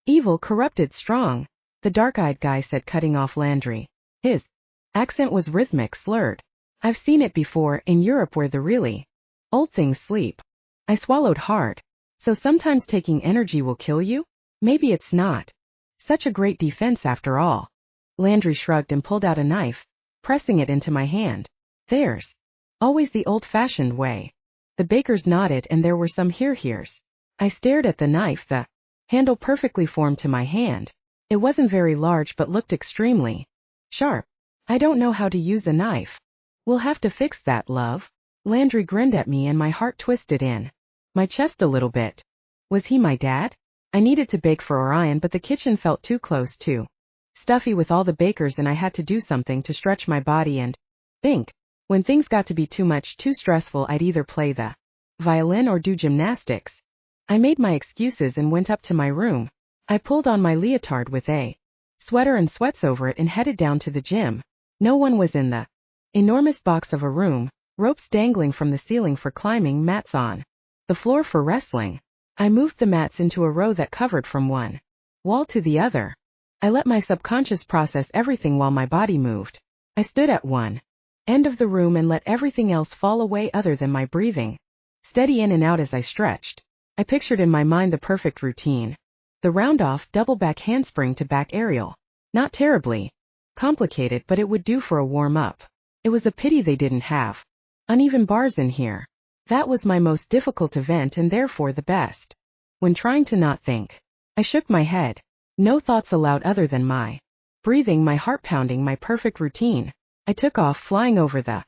Speaker 1: evil, corrupted, strong, the dark-eyed guy said, cutting off Landry. His accent was rhythmic, slurred. I've seen it before, in Europe where the really old things sleep. I swallowed hard. So sometimes taking energy will kill you? Maybe it's not such a great defense after all. Landry shrugged and pulled out a knife, pressing it into my hand. There's always the old-fashioned way. The bakers nodded and there were some hears. I stared at the knife, the handle perfectly formed to my hand. It wasn't very large but looked extremely sharp. I don't know how to use a knife. We'll have to fix that, love. Landry grinned at me and my heart twisted in my chest a little bit. Was he my dad? I needed to bake for Orion, but the kitchen felt too close, too stuffy with all the bakers, and I had to do something to stretch my body and think. When things got to be too much, too stressful, I'd either play the violin or do gymnastics. I made my excuses and went up to my room. I pulled on my leotard with a sweater and sweats over it and headed down to the gym. No one was in the enormous box of a room, ropes dangling from the ceiling for climbing, mats on the floor for wrestling. I moved the mats into a row that covered from one wall to the other. I let my subconscious process everything while my body moved. I stood at one end of the room and let everything else fall away other than my breathing. Steady in and out as I stretched. I pictured in my mind the perfect routine. The round-off, double-back handspring to back aerial. Not terribly complicated, but it would do for a warm-up. It was a pity they didn't have uneven bars in here. That was my most difficult event and therefore the best. When trying to not think, I shook my head. No thoughts allowed other than my breathing, my heart pounding, my perfect routine. I took off, flying over the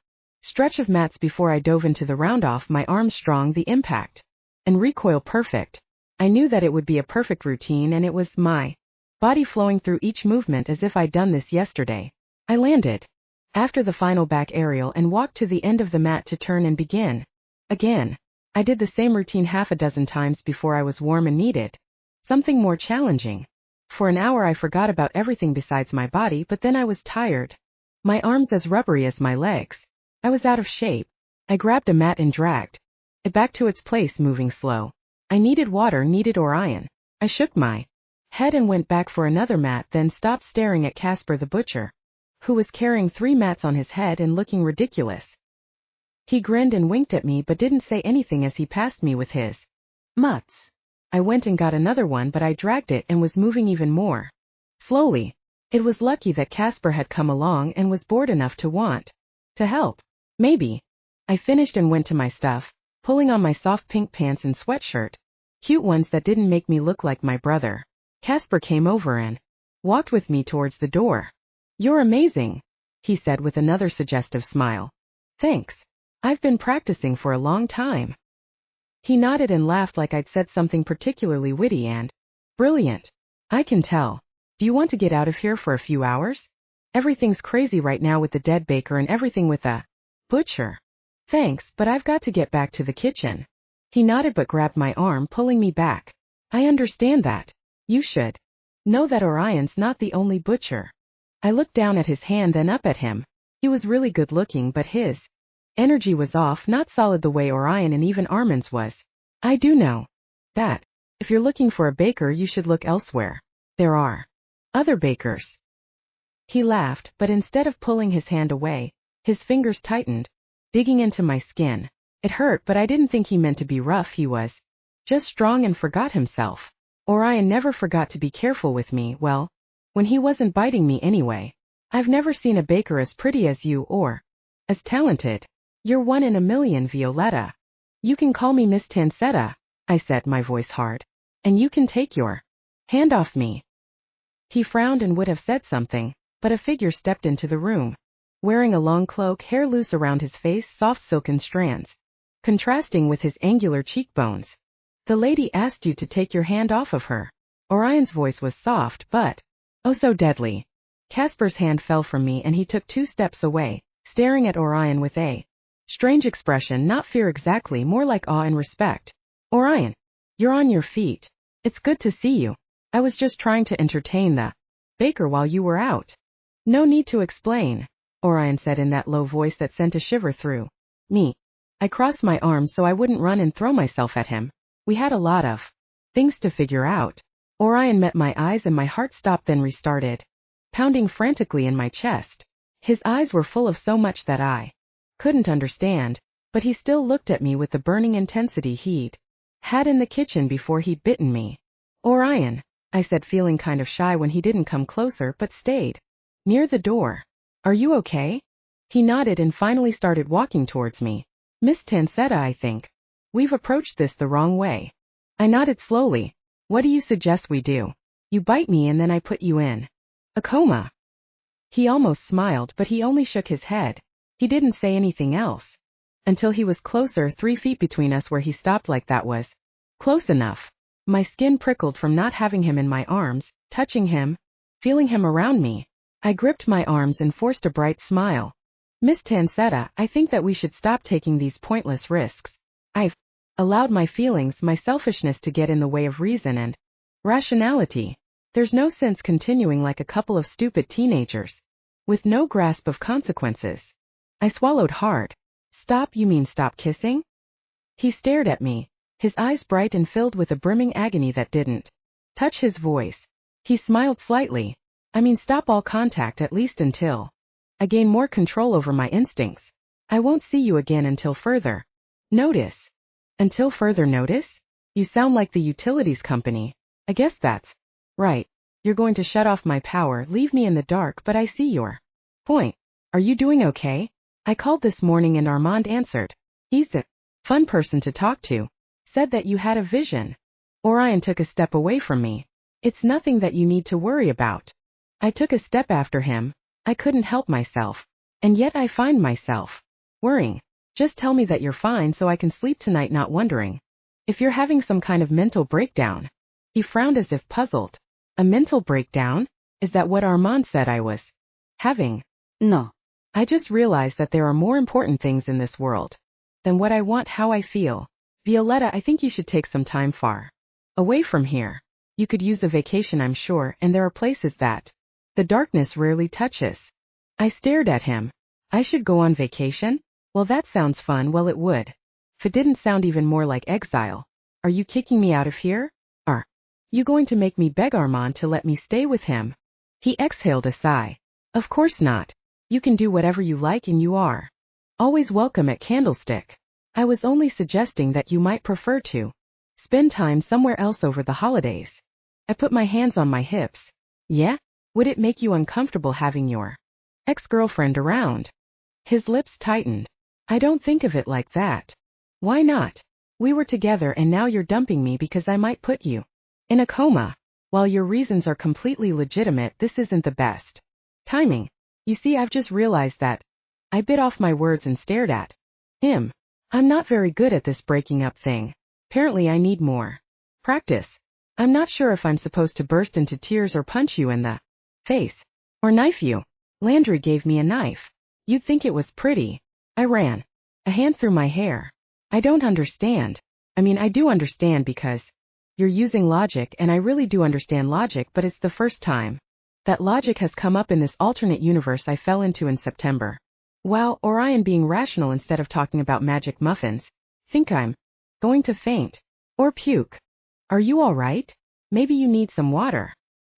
Speaker 1: stretch of mats before I dove into the round off, my arms strong, the impact and recoil perfect. I knew that it would be a perfect routine, and it was my body flowing through each movement as if I'd done this yesterday. I landed after the final back aerial and walked to the end of the mat to turn and begin again. I did the same routine half a dozen times before I was warm and needed something more challenging. For an hour I forgot about everything besides my body, but then I was tired. My arms as rubbery as my legs. I was out of shape. I grabbed a mat and dragged it back to its place, moving slow. I needed water, needed Orion. I shook my head and went back for another mat, then stopped staring at Casper the butcher, who was carrying 3 mats on his head and looking ridiculous. He grinned and winked at me but didn't say anything as he passed me with his mutts. I went and got another one, but I dragged it and was moving even more slowly. It was lucky that Casper had come along and was bored enough to want to help. Maybe. I finished and went to my stuff, pulling on my soft pink pants and sweatshirt, cute ones that didn't make me look like my brother. Casper came over and walked with me towards the door. "You're amazing," he said with another suggestive smile. "Thanks. I've been practicing for a long time." He nodded and laughed like I'd said something particularly witty and brilliant. "I can tell. Do you want to get out of here for a few hours? Everything's crazy right now with the dead baker and everything with the butcher." "Thanks, but I've got to get back to the kitchen." He nodded but grabbed my arm, pulling me back. "I understand that. You should know that Orion's not the only butcher." I looked down at his hand, then up at him. He was really good looking, but his energy was off, not solid the way Orion and even Armin's was. "I do know that. If you're looking for a baker, you should look elsewhere. There are other bakers." He laughed, but instead of pulling his hand away, his fingers tightened, digging into my skin. It hurt, but I didn't think he meant to be rough. He was just strong and forgot himself. Orion never forgot to be careful with me, well, when he wasn't biting me anyway. "I've never seen a baker as pretty as you, or as talented. You're one in a million, Violetta. You can call me Miss Tansetta," I said, my voice hard. "And you can take your hand off me." He frowned and would have said something, but a figure stepped into the room, wearing a long cloak, hair loose around his face, soft silken strands contrasting with his angular cheekbones. "The lady asked you to take your hand off of her." Orion's voice was soft, but oh so deadly. Casper's hand fell from me and he took 2 steps away, staring at Orion with a strange expression, not fear exactly, more like awe and respect. "Orion, you're on your feet. It's good to see you. I was just trying to entertain the baker while you were out." "No need to explain," Orion said in that low voice that sent a shiver through me. I crossed my arms so I wouldn't run and throw myself at him. We had a lot of things to figure out. Orion met my eyes and my heart stopped, then restarted pounding frantically in my chest. His eyes were full of so much that I couldn't understand, but he still looked at me with the burning intensity he'd had in the kitchen before he'd bitten me. "Orion," I said, feeling kind of shy when he didn't come closer but stayed near the door. "Are you okay?" He nodded and finally started walking towards me. "Miss Tansetta, I think we've approached this the wrong way." I nodded slowly. "What do you suggest we do? You bite me and then I put you in a coma." He almost smiled, but he only shook his head. He didn't say anything else until he was closer, 3 feet between us. Where he stopped, like that was close enough. My skin prickled from not having him in my arms, touching him, feeling him around me. I gripped my arms and forced a bright smile. "Miss Tansetta, I think that we should stop taking these pointless risks. I've allowed my feelings, my selfishness to get in the way of reason and rationality. There's no sense continuing like a couple of stupid teenagers with no grasp of consequences." I swallowed hard. "Stop? You mean stop kissing?" He stared at me, his eyes bright and filled with a brimming agony that didn't touch his voice. He smiled slightly. "I mean stop all contact, at least until I gain more control over my instincts. I won't see you again until further notice." "Until further notice? You sound like the utilities company." "I guess that's right. You're going to shut off my power, leave me in the dark, but I see your point. Are you doing okay? I called this morning and Armand answered. He's a fun person to talk to. Said that you had a vision." Orion took a step away from me. "It's nothing that you need to worry about." I took a step after him. I couldn't help myself. And yet I find myself Worrying. Just tell me that you're fine so I can sleep tonight not wondering if you're having some kind of mental breakdown. He frowned as if puzzled. A mental breakdown? Is that what Armand said I was having?
Speaker 2: No.
Speaker 1: I just realized that there are more important things in this world than what I want, how I feel. Violetta, I think you should take some time far away from here. You could use a vacation, I'm sure, and there are places that the darkness rarely touches. I stared at him. I should go on vacation? Well, that sounds fun. Well, it would. If it didn't sound even more like exile. Are you kicking me out of here? Are you going to make me beg Armand to let me stay with him? He exhaled a sigh. Of course not. You can do whatever you like and you are always welcome at Candlestick. I was only suggesting that you might prefer to spend time somewhere else over the holidays. I put my hands on my hips. Yeah? Would it make you uncomfortable having your ex-girlfriend around? His lips tightened. I don't think of it like that. Why not? We were together and now you're dumping me because I might put you in a coma. While your reasons are completely legitimate, this isn't the best timing. You see, I've just realized that. I bit off my words and stared at him. I'm not very good at this breaking up thing. Apparently I need more practice. I'm not sure if I'm supposed to burst into tears or punch you in the face or knife you. Landry gave me a knife. You'd think it was pretty. I ran a hand through my hair. I don't understand. I mean, I do understand because you're using logic, and I really do understand logic, but it's the first time that logic has come up in this alternate universe I fell into in September. Wow, Orion being rational instead of talking about magic muffins. Think I'm going to faint or puke. Are you all right? Maybe you need some water.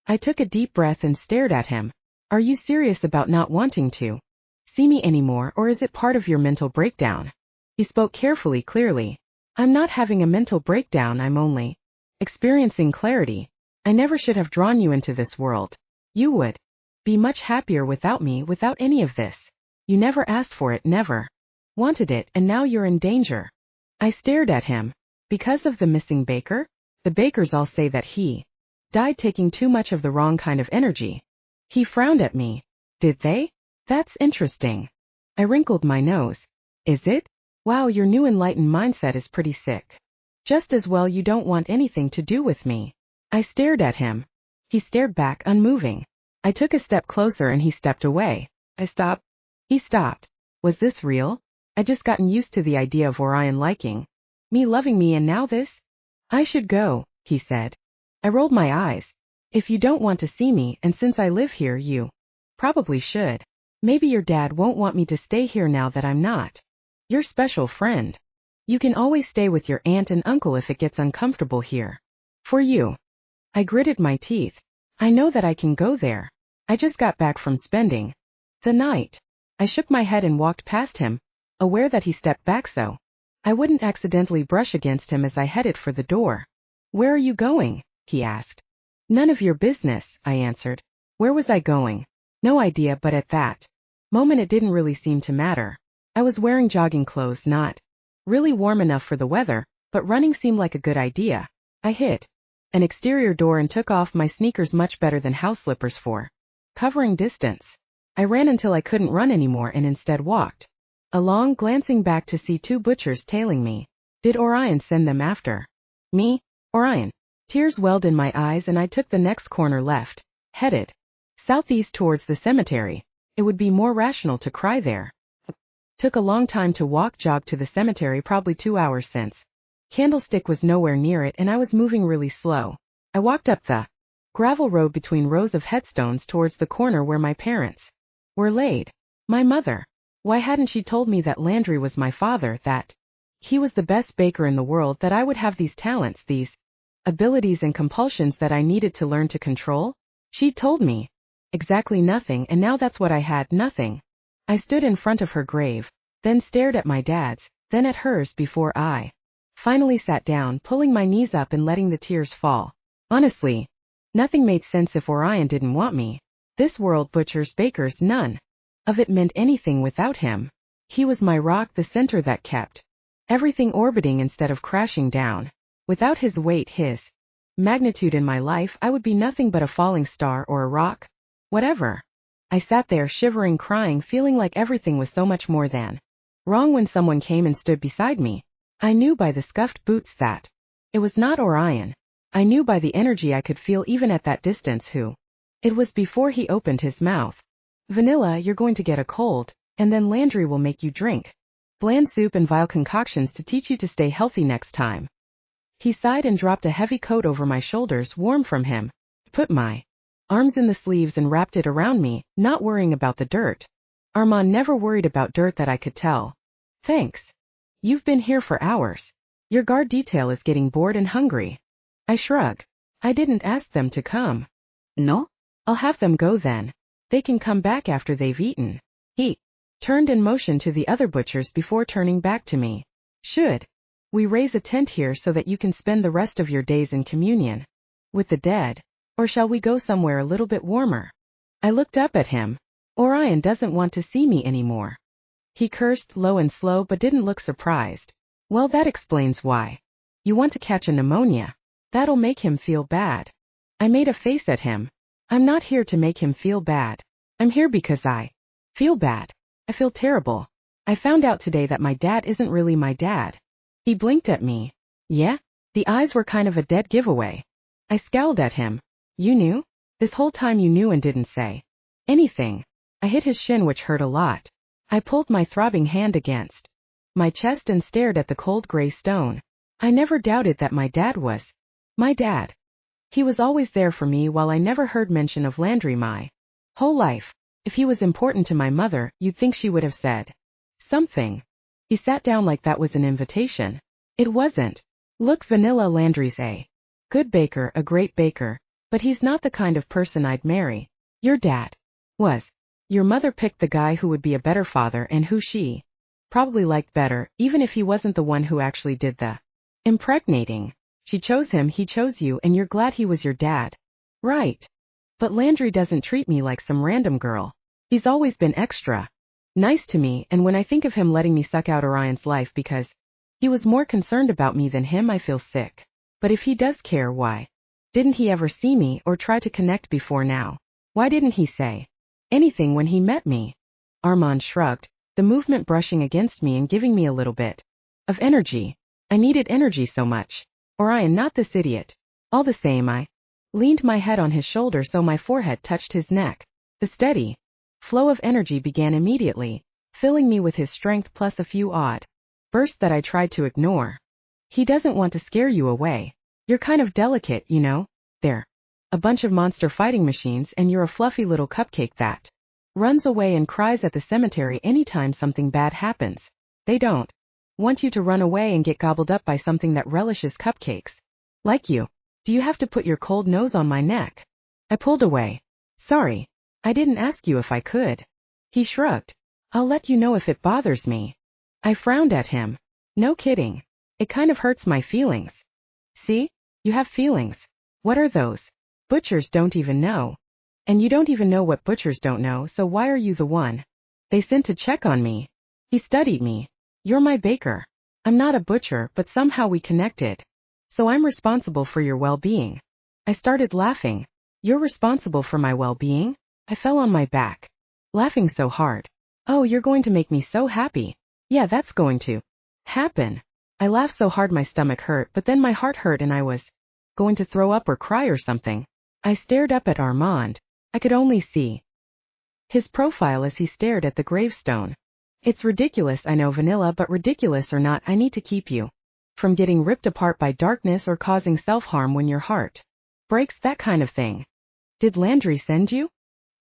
Speaker 1: I took a deep breath and stared at him. Are you serious about not wanting to see me anymore, or is it part of your mental breakdown? He spoke carefully, clearly. I'm not having a mental breakdown, I'm only experiencing clarity. I never should have drawn you into this world. You would be much happier without me, without any of this. You never asked for it, never wanted it, and now you're in danger. I stared at him. Because of the missing baker? The bakers all say that he died taking too much of the wrong kind of energy. He frowned at me. Did they? That's interesting. I wrinkled my nose. Is it? Wow, your new enlightened mindset is pretty sick. Just as well you don't want anything to do with me. I stared at him. He stared back, unmoving. I took a step closer and he stepped away. I stopped. He stopped. Was this real? I'd just gotten used to the idea of Orion liking me, loving me, and now this? I should go, he said. I rolled my eyes. If you don't want to see me, and since I live here, you probably should. Maybe your dad won't want me to stay here now that I'm not your special friend. You can always stay with your aunt and uncle if it gets uncomfortable here. For you. I gritted my teeth. I know that I can go there. I just got back from spending the night. I shook my head and walked past him, aware that he stepped back so I wouldn't accidentally brush against him as I headed for the door. Where are you going? He asked. None of your business, I answered. Where was I going? No idea, but at that moment it didn't really seem to matter. I was wearing jogging clothes, not really warm enough for the weather, but running seemed like a good idea. I hit an exterior door and took off my sneakers, much better than house slippers for covering distance. I ran until I couldn't run anymore and instead walked along, glancing back to see two butchers tailing me. Did Orion send them after me? Orion. Tears welled in my eyes and I took the next corner left, headed southeast towards the cemetery. It would be more rational to cry there. Took a long time to jog to the cemetery, probably 2 hours since Candlestick was nowhere near it and I was moving really slow. I walked up the gravel road between rows of headstones towards the corner where my parents were laid. My mother. Why hadn't she told me that Landry was my father, that he was the best baker in the world, that I would have these talents, these abilities and compulsions that I needed to learn to control? She told me exactly nothing, and now that's what I had, nothing. I stood in front of her grave, then stared at my dad's, then at hers before I finally sat down, pulling my knees up and letting the tears fall. Honestly, nothing made sense if Orion didn't want me. This world, butchers, bakers, none of it meant anything without him. He was my rock, the center that kept everything orbiting instead of crashing down. Without his weight, his magnitude in my life, I would be nothing but a falling star or a rock. Whatever. I sat there, shivering, crying, feeling like everything was so much more than Wrong when someone came and stood beside me. I knew by the scuffed boots that it was not Orion. I knew by the energy I could feel even at that distance who it was before he opened his mouth. Vanilla, you're going to get a cold, and then Landry will make you drink bland soup and vile concoctions to teach you to stay healthy next time. He sighed and dropped a heavy coat over my shoulders, warm from him. Put my arms in the sleeves and wrapped it around me, not worrying about the dirt. Armand never worried about dirt that I could tell. Thanks. You've been here for hours. Your guard detail is getting bored and hungry. I shrugged. I didn't ask them to come. No? I'll have them go then. They can come back after they've eaten. He turned and motioned to the other butchers before turning back to me. Should we raise a tent here so that you can spend the rest of your days in communion with the dead? Or shall we go somewhere a little bit warmer? I looked up at him. Orion doesn't want to see me anymore. He cursed low and slow but didn't look surprised. Well, that explains why. You want to catch a pneumonia. That'll make him feel bad. I made a face at him. I'm not here to make him feel bad. I'm here because I feel bad. I feel terrible. I found out today that my dad isn't really my dad. He blinked at me. Yeah? The eyes were kind of a dead giveaway. I scowled at him. You knew? This whole time you knew and didn't say anything. I hit his shin, which hurt a lot. I pulled my throbbing hand against my chest and stared at the cold gray stone. I never doubted that my dad was my dad. He was always there for me while I never heard mention of Landry my whole life. If he was important to my mother, you'd think she would have said something. He sat down like that was an invitation. It wasn't. Look, Vanilla, Landry's a good baker, a great baker, but he's not the kind of person I'd marry. Your dad was. Your mother picked the guy who would be a better father and who she probably liked better, even if he wasn't the one who actually did the impregnating. She chose him, he chose you, and you're glad he was your dad. Right. But Landry doesn't treat me like some random girl. He's always been extra nice to me, and when I think of him letting me suck out Orion's life because he was more concerned about me than him, I feel sick. But if he does care, why didn't he ever see me or try to connect before now? Why didn't he say anything when he met me? Armand shrugged, the movement brushing against me and giving me a little bit of energy. I needed energy so much. Orion, not this idiot. All the same, I leaned my head on his shoulder so my forehead touched his neck. The steady flow of energy began immediately, filling me with his strength plus a few odd bursts that I tried to ignore. He doesn't want to scare you away. You're kind of delicate, you know. They're a bunch of monster fighting machines and you're a fluffy little cupcake that runs away and cries at the cemetery anytime something bad happens. They don't want you to run away and get gobbled up by something that relishes cupcakes. Like you. Do you have to put your cold nose on my neck? I pulled away. Sorry. I didn't ask you if I could. He shrugged. I'll let you know if it bothers me. I frowned at him. No kidding. It kind of hurts my feelings. See? You have feelings. What are those? Butchers don't even know. And you don't even know what butchers don't know, so why are you the one they sent to check on me? He studied me. You're my baker. I'm not a butcher, but somehow we connected. So I'm responsible for your well-being. I started laughing. You're responsible for my well-being? I fell on my back, laughing so hard. Oh, you're going to make me so happy. Yeah, that's going to happen. I laughed so hard my stomach hurt, but then my heart hurt and I was going to throw up or cry or something. I stared up at Armand. I could only see his profile as he stared at the gravestone. It's ridiculous, I know, Vanilla, but ridiculous or not, I need to keep you from getting ripped apart by darkness or causing self-harm when your heart breaks, that kind of thing. Did Landry send you?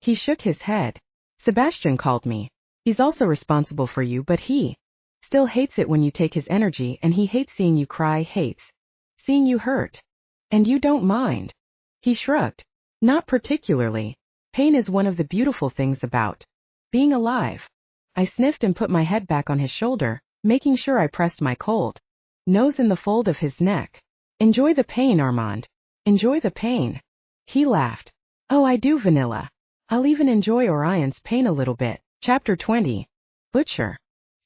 Speaker 1: He shook his head. Sebastian called me. He's also responsible for you, but he still hates it when you take his energy, and he hates seeing you cry, hates seeing you hurt. And you don't mind. He shrugged. Not particularly. Pain is one of the beautiful things about being alive. I sniffed and put my head back on his shoulder, making sure I pressed my cold nose in the fold of his neck. Enjoy the pain, Armand. Enjoy the pain. He laughed. Oh, I do, Vanilla. I'll even enjoy Orion's pain a little bit. Chapter 20. Butcher.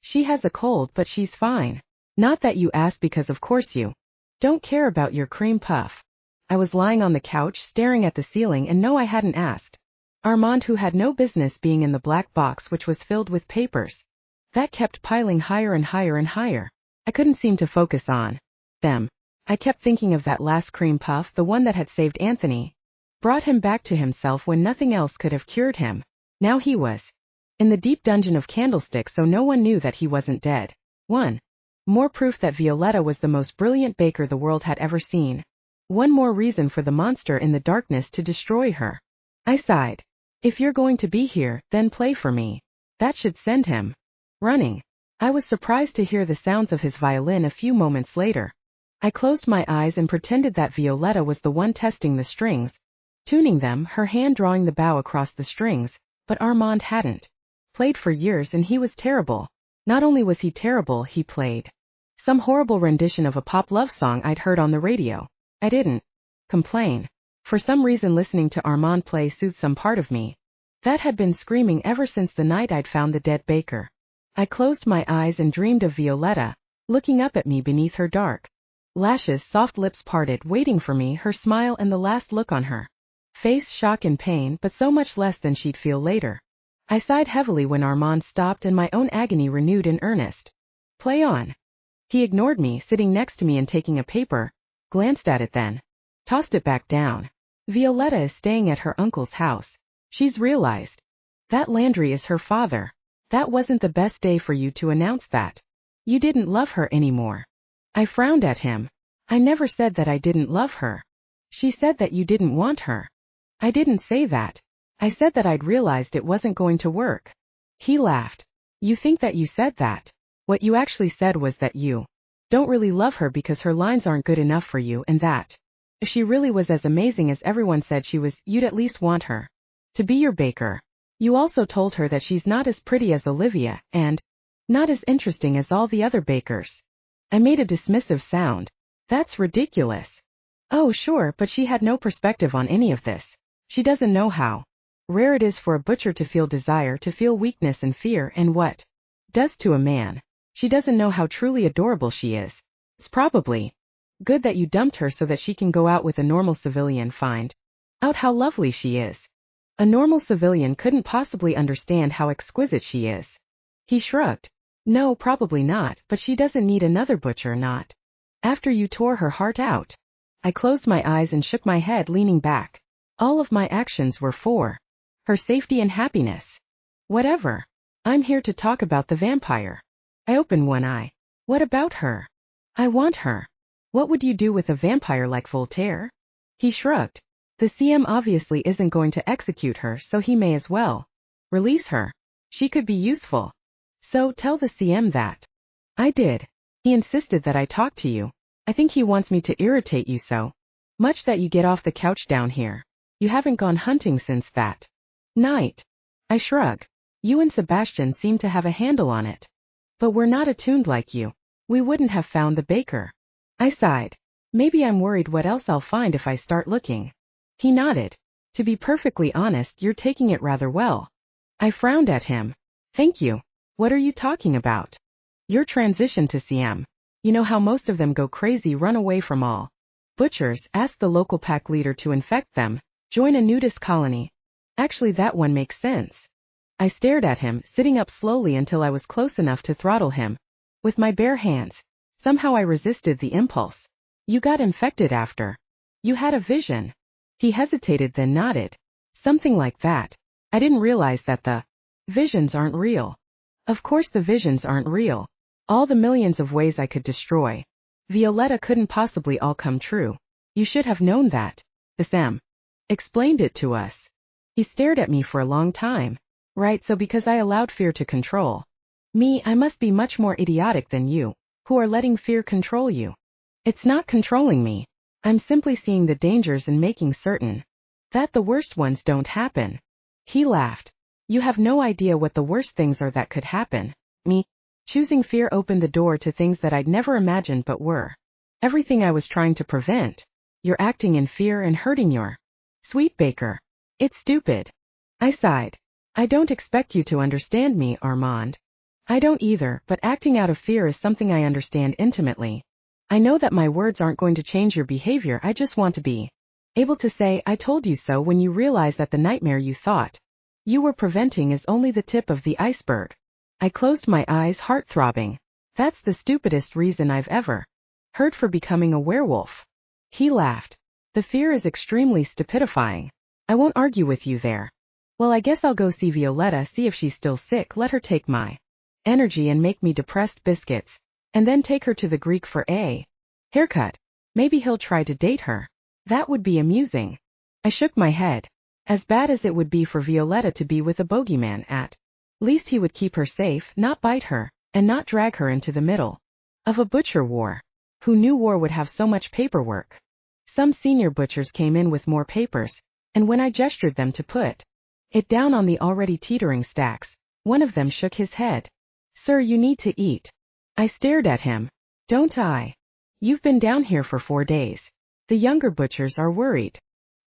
Speaker 1: She has a cold, but she's fine. Not that you asked, because of course you don't care about your cream puff. I was lying on the couch staring at the ceiling, and no, I hadn't asked Armand, who had no business being in the black box which was filled with papers. That kept piling higher and higher and higher. I couldn't seem to focus on them. I kept thinking of that last cream puff, the one that had saved Anthony, brought him back to himself when nothing else could have cured him. Now he was in the deep dungeon of Candlestick, so no one knew that he wasn't dead. 1. More proof that Violetta was the most brilliant baker the world had ever seen. One more reason for the monster in the darkness to destroy her. I sighed. If you're going to be here, then play for me. That should send him running. I was surprised to hear the sounds of his violin a few moments later. I closed my eyes and pretended that Violetta was the one testing the strings, tuning them, her hand drawing the bow across the strings, but Armand hadn't played for years and he was terrible. Not only was he terrible, he played some horrible rendition of a pop love song I'd heard on the radio. I didn't complain. For some reason listening to Armand play soothed some part of me that had been screaming ever since the night I'd found the dead baker. I closed my eyes and dreamed of Violetta, looking up at me beneath her dark lashes, soft lips parted, waiting for me, her smile and the last look on her face, shock and pain, but so much less than she'd feel later. I sighed heavily when Armand stopped and my own agony renewed in earnest. Play on. He ignored me, sitting next to me and taking a paper, glanced at it then tossed it back down. Violetta is staying at her uncle's house. She's realized that Landry is her father. That wasn't the best day for you to announce that. You didn't love her anymore. I frowned at him. I never said that I didn't love her. She said that you didn't want her. I didn't say that. I said that I'd realized it wasn't going to work. He laughed. You think that you said that. What you actually said was that you don't really love her because her lines aren't good enough for you, and that if she really was as amazing as everyone said she was, you'd at least want her to be your baker. You also told her that she's not as pretty as Olivia, and not as interesting as all the other bakers. I made a dismissive sound. That's ridiculous. Oh sure, but she had no perspective on any of this. She doesn't know how rare it is for a butcher to feel desire, to feel weakness and fear, and what it does to a man. She doesn't know how truly adorable she is. It's probably good that you dumped her so that she can go out with a normal civilian, find out how lovely she is. A normal civilian couldn't possibly understand how exquisite she is. He shrugged. No, probably not, but she doesn't need another butcher, not after you tore her heart out. I closed my eyes and shook my head, leaning back. All of my actions were for her safety and happiness. Whatever. I'm here to talk about the vampire. I opened one eye. What about her? I want her. What would you do with a vampire like Voltaire? He shrugged. The CM obviously isn't going to execute her, so he may as well release her. She could be useful. So tell the CM that. I did. He insisted that I talk to you. I think he wants me to irritate you so much that you get off the couch down here. You haven't gone hunting since that night. I shrug. You and Sebastian seem to have a handle on it. But we're not attuned like you. We wouldn't have found the baker. I sighed. Maybe I'm worried what else I'll find if I start looking. He nodded. To be perfectly honest, you're taking it rather well. I frowned at him. Thank you. What are you talking about? Your transition to CM. You know how most of them go crazy, run away from all butchers, ask the local pack leader to infect them, join a nudist colony. Actually, that one makes sense. I stared at him, sitting up slowly until I was close enough to throttle him with my bare hands. Somehow I resisted the impulse. You got infected after you had a vision. He hesitated, then nodded. Something like that. I didn't realize that the visions aren't real. Of course the visions aren't real. All the millions of ways I could destroy Violetta couldn't possibly all come true. You should have known that. The Sam explained it to us. He stared at me for a long time. Right, so because I allowed fear to control me, I must be much more idiotic than you, who are letting fear control you. It's not controlling me. I'm simply seeing the dangers and making certain that the worst ones don't happen. He laughed. You have no idea what the worst things are that could happen. Me choosing fear opened the door to things that I'd never imagined but were everything I was trying to prevent. You're acting in fear and hurting your sweet baker. It's stupid. I sighed. I don't expect you to understand me, Armand. I don't either, but acting out of fear is something I understand intimately. I know that my words aren't going to change your behavior. I just want to be able to say, I told you so, when you realize that the nightmare you thought you were preventing is only the tip of the iceberg. I closed my eyes, heart throbbing. That's the stupidest reason I've ever heard for becoming a werewolf. He laughed. The fear is extremely stupidifying. I won't argue with you there. Well, I guess I'll go see Violetta, see if she's still sick, let her take my energy and make me depressed biscuits, and then take her to the Greek for a haircut. Maybe he'll try to date her. That would be amusing. I shook my head. As bad as it would be for Violetta to be with a bogeyman, at least he would keep her safe, not bite her, and not drag her into the middle of a butcher war. Who knew war would have so much paperwork? Some senior butchers came in with more papers, and when I gestured them to put it down on the already teetering stacks, one of them shook his head. Sir, you need to eat. I stared at him. Don't I? You've been down here for 4 days. The younger butchers are worried.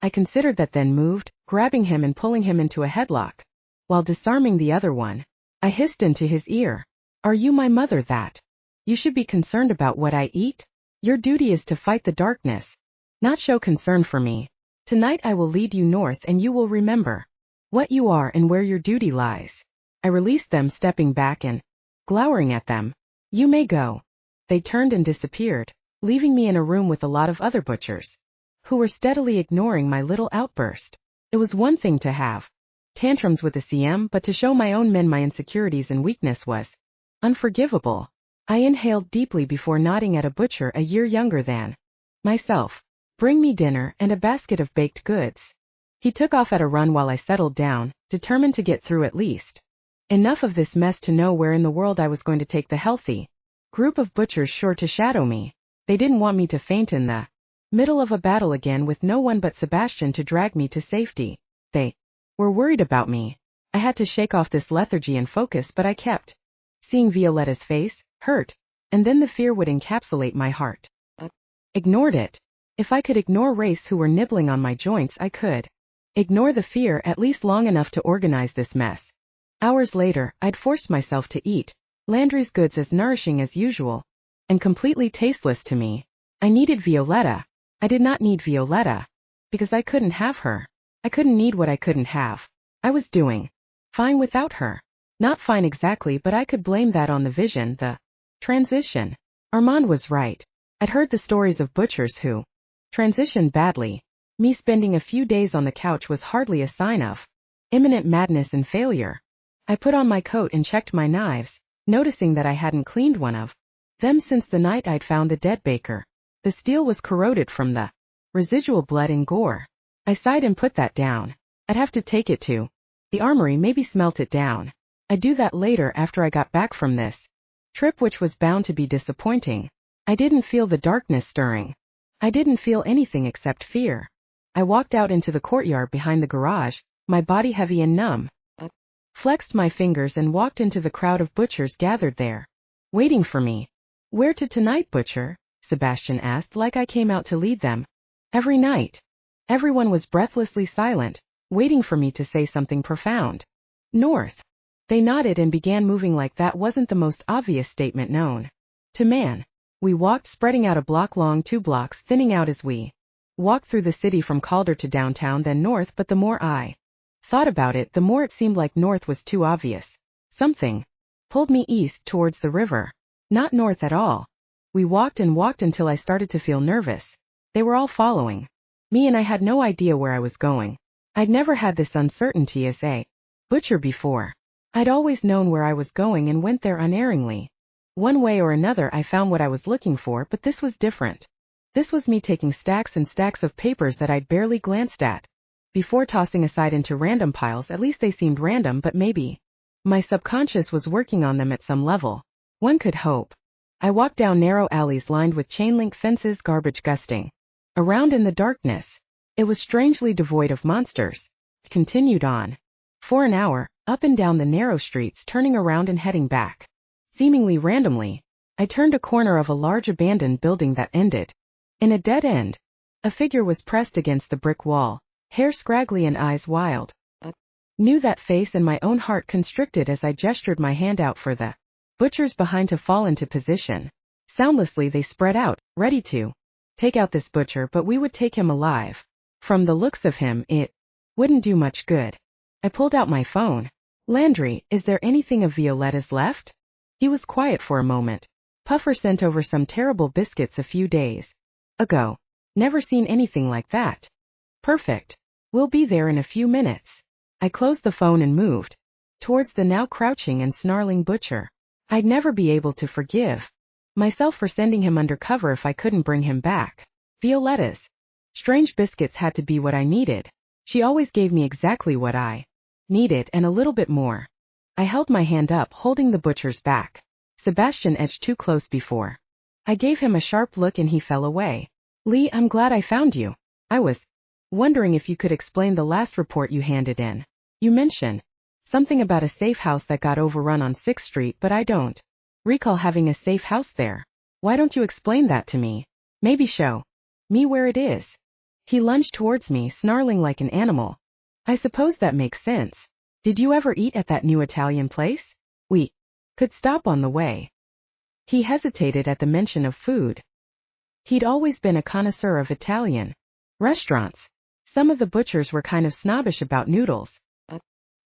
Speaker 1: I considered that, then moved, grabbing him and pulling him into a headlock. While disarming the other one, I hissed into his ear. Are you my mother that you should be concerned about what I eat? Your duty is to fight the darkness, not show concern for me. Tonight I will lead you north and you will remember what you are and where your duty lies. I released them, stepping back and glowering at them. You may go. They turned and disappeared, leaving me in a room with a lot of other butchers, who were steadily ignoring my little outburst. It was one thing to have tantrums with the CM, but to show my own men my insecurities and weakness was unforgivable. I inhaled deeply before nodding at a butcher a year younger than myself. Bring me dinner and a basket of baked goods. He took off at a run while I settled down, determined to get through at least enough of this mess to know where in the world I was going to take the healthy group of butchers sure to shadow me. They didn't want me to faint in the middle of a battle again with no one but Sebastian to drag me to safety. They were worried about me. I had to shake off this lethargy and focus, but I kept seeing Violetta's face, hurt, and then the fear would encapsulate my heart. Ignored it. If I could ignore race who were nibbling on my joints, I could ignore the fear at least long enough to organize this mess. Hours later, I'd forced myself to eat Landry's goods, as nourishing as usual, and completely tasteless to me. I needed Violetta. I did not need Violetta, because I couldn't have her. I couldn't need what I couldn't have. I was doing fine without her. Not fine exactly, but I could blame that on the vision, the transition. Armand was right. I'd heard the stories of butchers who transitioned badly. Me spending a few days on the couch was hardly a sign of imminent madness and failure. I put on my coat and checked my knives, noticing that I hadn't cleaned one of them since the night I'd found the dead baker. The steel was corroded from the residual blood and gore. I sighed and put that down. I'd have to take it to the armory, maybe smelt it down. I'd do that later after I got back from this trip, which was bound to be disappointing. I didn't feel the darkness stirring. I didn't feel anything except fear. I walked out into the courtyard behind the garage, my body heavy and numb. Flexed my fingers and walked into the crowd of butchers gathered there, waiting for me. Where to tonight, butcher? Sebastian asked, like I came out to lead them. Every night. Everyone was breathlessly silent, waiting for me to say something profound. North. They nodded and began moving like that wasn't the most obvious statement known to man. We walked, spreading out a block long, 2 blocks, thinning out as we walked through the city from Calder to downtown, then north, but the more I thought about it, the more it seemed like north was too obvious. Something pulled me east towards the river. Not north at all. We walked and walked until I started to feel nervous. They were all following me and I had no idea where I was going. I'd never had this uncertainty as a butcher before. I'd always known where I was going and went there unerringly. One way or another I found what I was looking for, but this was different. This was me taking stacks and stacks of papers that I'd barely glanced at before tossing aside into random piles. At least they seemed random, but maybe my subconscious was working on them at some level. One could hope. I walked down narrow alleys lined with chain-link fences, garbage gusting around in the darkness. It was strangely devoid of monsters. Continued on for an hour, up and down the narrow streets, turning around and heading back. Seemingly randomly, I turned a corner of a large abandoned building that ended in a dead end. A figure was pressed against the brick wall, hair scraggly and eyes wild. Knew that face and my own heart constricted as I gestured my hand out for the butchers behind to fall into position. Soundlessly they spread out, ready to take out this butcher, but we would take him alive. From the looks of him, it wouldn't do much good. I pulled out my phone. Landry, is there anything of Violetta's left? He was quiet for a moment. Puffer sent over some terrible biscuits a few days ago. Never seen anything like that. Perfect. We'll be there in a few minutes. I closed the phone and moved towards the now crouching and snarling butcher. I'd never be able to forgive myself for sending him undercover if I couldn't bring him back. Violetta's strange biscuits had to be what I needed. She always gave me exactly what I needed and a little bit more. I held my hand up, holding the butcher's back. Sebastian edged too close before I gave him a sharp look and he fell away. Lee, I'm glad I found you. I was wondering if you could explain the last report you handed in. You mentioned something about a safe house that got overrun on 6th Street, but I don't recall having a safe house there. Why don't you explain that to me? Maybe show me where it is. He lunged towards me, snarling like an animal. I suppose that makes sense. Did you ever eat at that new Italian place? We could stop on the way. He hesitated at the mention of food. He'd always been a connoisseur of Italian restaurants. Some of the butchers were kind of snobbish about noodles.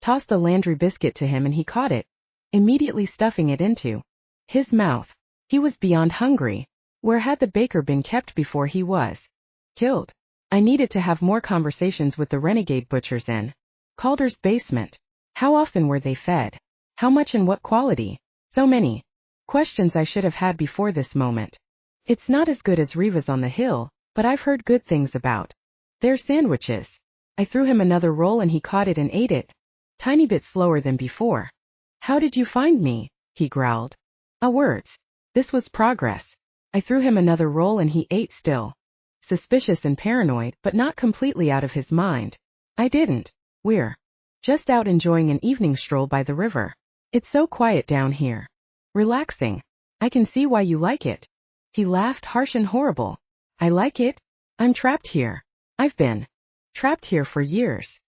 Speaker 1: Tossed a Landry biscuit to him and he caught it, immediately stuffing it into his mouth. He was beyond hungry. Where had the baker been kept before he was killed? I needed to have more conversations with the renegade butchers in Calder's basement. How often were they fed? How much and what quality? So many questions I should have had before this moment. It's not as good as Riva's on the hill, but I've heard good things about their sandwiches. I threw him another roll and he caught it and ate it, tiny bit slower than before. How did you find me? He growled. Words. This was progress. I threw him another roll and he ate still. Suspicious and paranoid, but not completely out of his mind. I didn't. We're just out enjoying an evening stroll by the river. It's so quiet down here. Relaxing. I can see why you like it. He laughed, harsh and horrible. I like it? I'm trapped here. I've been trapped here for years.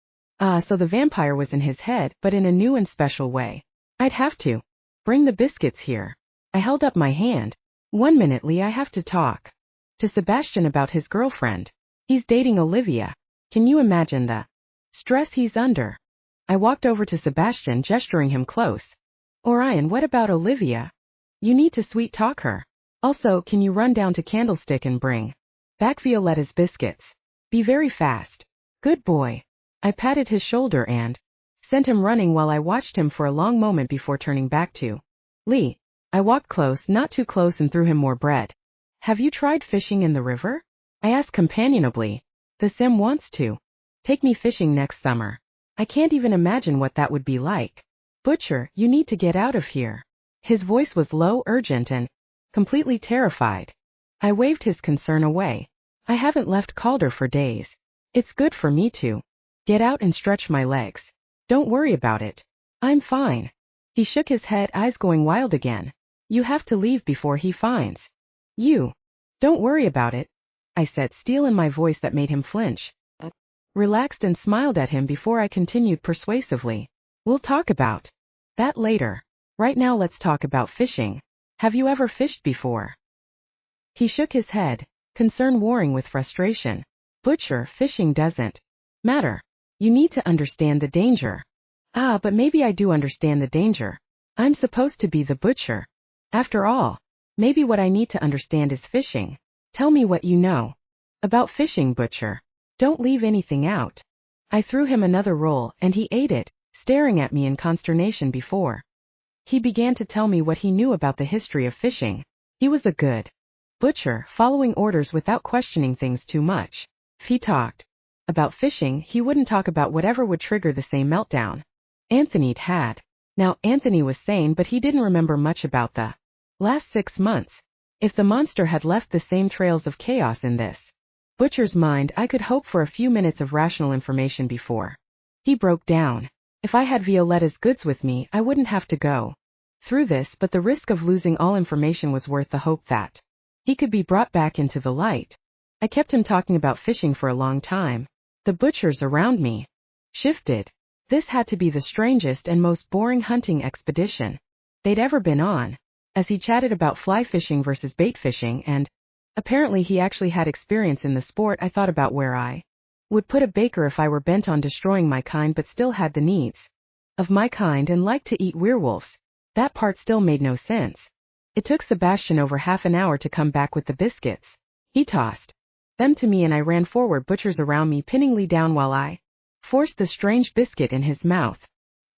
Speaker 1: So the vampire was in his head, but in a new and special way. I'd have to bring the biscuits here. I held up my hand. 1 minute, Lee, I have to talk to Sebastian about his girlfriend. He's dating Olivia. Can you imagine the stress he's under? I walked over to Sebastian, gesturing him close. Orion, what about Olivia? You need to sweet talk her. Also, can you run down to Candlestick and bring back Violetta's biscuits? Be very fast. Good boy. I patted his shoulder and sent him running while I watched him for a long moment before turning back to Lee. I walked close, not too close, and threw him more bread. Have you tried fishing in the river? I asked companionably. The Sim wants to take me fishing next summer. I can't even imagine what that would be like. Butcher, you need to get out of here. His voice was low, urgent, and completely terrified. I waved his concern away. I haven't left Calder for days. It's good for me to get out and stretch my legs. Don't worry about it. I'm fine. He shook his head, eyes going wild again. You have to leave before he finds you. Don't worry about it, I said, steel in my voice that made him flinch. Relaxed and smiled at him before I continued persuasively. We'll talk about that later. Right now let's talk about fishing. Have you ever fished before? He shook his head, concern warring with frustration. Butcher, fishing doesn't matter. You need to understand the danger. But maybe I do understand the danger. I'm supposed to be the butcher. After all, maybe what I need to understand is fishing. Tell me what you know about fishing, Butcher. Don't leave anything out. I threw him another roll, and he ate it, staring at me in consternation before he began to tell me what he knew about the history of fishing. He was a good butcher, following orders without questioning things too much. If he talked about fishing, he wouldn't talk about whatever would trigger the same meltdown Anthony'd had. Now, Anthony was sane, but he didn't remember much about the last 6 months. If the monster had left the same trails of chaos in this butcher's mind, I could hope for a few minutes of rational information before he broke down. If I had Violetta's goods with me, I wouldn't have to go through this, but the risk of losing all information was worth the hope that he could be brought back into the light. I kept him talking about fishing for a long time. The butchers around me shifted. This had to be the strangest and most boring hunting expedition they'd ever been on, as he chatted about fly fishing versus bait fishing, and apparently he actually had experience in the sport. I thought about where I would put a baker if I were bent on destroying my kind but still had the needs of my kind and liked to eat werewolves. That part still made no sense. It took Sebastian over half an hour to come back with the biscuits. He tossed them to me and I ran forward, butchers around me pinning Lee down while I forced the strange biscuit in his mouth.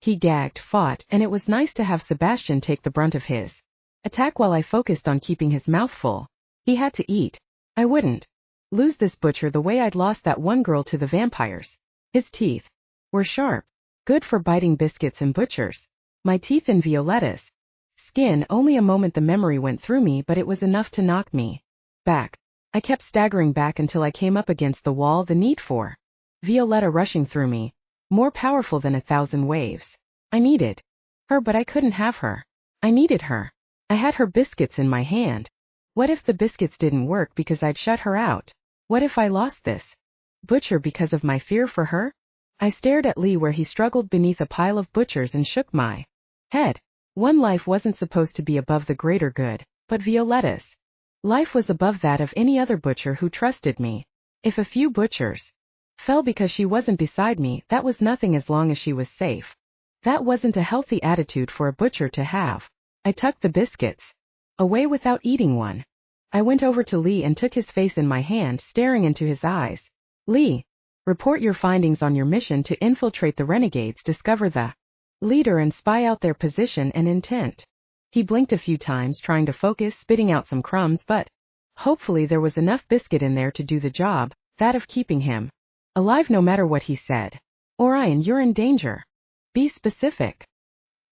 Speaker 1: He gagged, fought, and it was nice to have Sebastian take the brunt of his attack while I focused on keeping his mouth full. He had to eat. I wouldn't lose this butcher the way I'd lost that one girl to the vampires. His teeth were sharp, good for biting biscuits and butchers. My teeth in Violetta's skin. Only a moment the memory went through me, but it was enough to knock me back. I kept staggering back until I came up against the wall, the need for Violetta rushing through me, more powerful than 1,000 waves. I needed her, but I couldn't have her. I needed her. I had her biscuits in my hand. What if the biscuits didn't work because I'd shut her out? What if I lost this butcher because of my fear for her? I stared at Lee where he struggled beneath a pile of butchers and shook my head. One life wasn't supposed to be above the greater good, but Violetta's life was above that of any other butcher who trusted me. If a few butchers fell because she wasn't beside me, that was nothing as long as she was safe. That wasn't a healthy attitude for a butcher to have. I tucked the biscuits away without eating one. I went over to Lee and took his face in my hand, staring into his eyes. Lee, report your findings on your mission to infiltrate the renegades, discover the leader and spy out their position and intent. He blinked a few times, trying to focus, spitting out some crumbs, but hopefully there was enough biscuit in there to do the job, that of keeping him alive no matter what he said. Orion, you're in danger. Be specific.